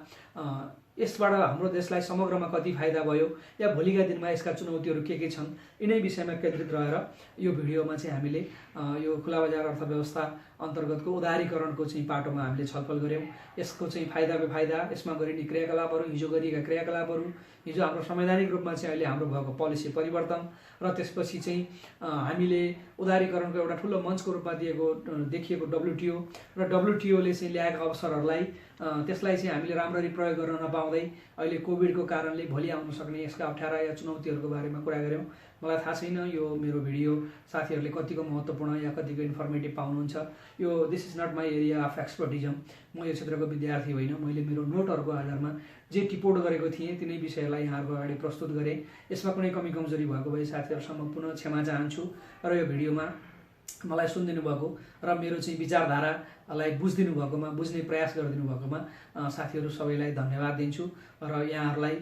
Speaker 1: यसबाट हाम्रो देशलाई समग्रमा कति फाइदा भयो या भोलिका दिनमा यसका चुनौतीहरू के छन्, यिनै विषयमा केन्द्रित रहेर यो भिडियोमा चाहिँ हामीले यो खुला बजार अर्थव्यवस्था अन्तर्गतको उदारीकरणको चाहिँ पाटोमा हामीले छलफल गऱ्यौँ। यसको चाहिँ फाइदा बेफाइदा, यसमा गरिने क्रियाकलापहरू, हिजो गरिएका क्रियाकलापहरू, हिजो हाम्रो संवैधानिक रूपमा चाहिँ अहिले हाम्रो भएको पोलिसी परिवर्तन र त्यसपछि चाहिँ हामीले उदारीकरणको एउटा ठुलो मञ्चको रूपमा देखिएको WTO र WTOले चाहिँ ल्याएका अवसरहरूलाई त्यसलाई चाहिँ हामीले राम्ररी प्रयोग गर्न नपाउँदै अहिले कोभिडको कारणले भोलि आउन सक्ने यसका अप्ठ्यारा या चुनौतीहरूको बारेमा कुरा गऱ्यौँ। मलाई थाहा छैन यो मेरो भिडियो साथीहरूले कतिको महत्त्वपूर्ण या कतिको इन्फर्मेटिभ पाउनुहुन्छ। यो this is not my area of expertism. म यो क्षेत्रको विद्यार्थी होइन, मैले मेरो नोटहरूको आधारमा जे टिपोट गरेको थिएँ तिनै विषयलाई यहाँहरूको अगाडि प्रस्तुत गरेँ। यसमा कुनै कमी कमजोरी भएको भए साथीहरूसम्म पुनः क्षमा चाहन्छु र यो भिडियोमा मलाई सुनिदिनु भएको र मेरो चाहिँ विचारधारालाई बुझिदिनु भएकोमा, बुझ्ने प्रयास गरिदिनु भएकोमा साथीहरू सबैलाई धन्यवाद दिन्छु र यहाँहरूलाई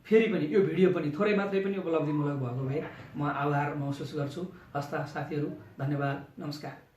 Speaker 1: फेरि पनि यो भिडियो पनि थोरै मात्रै पनि उपलब्धिमूलक भएको भए म आभार महसुस गर्छु। हस्ता साथीहरू, धन्यवाद, नमस्कार।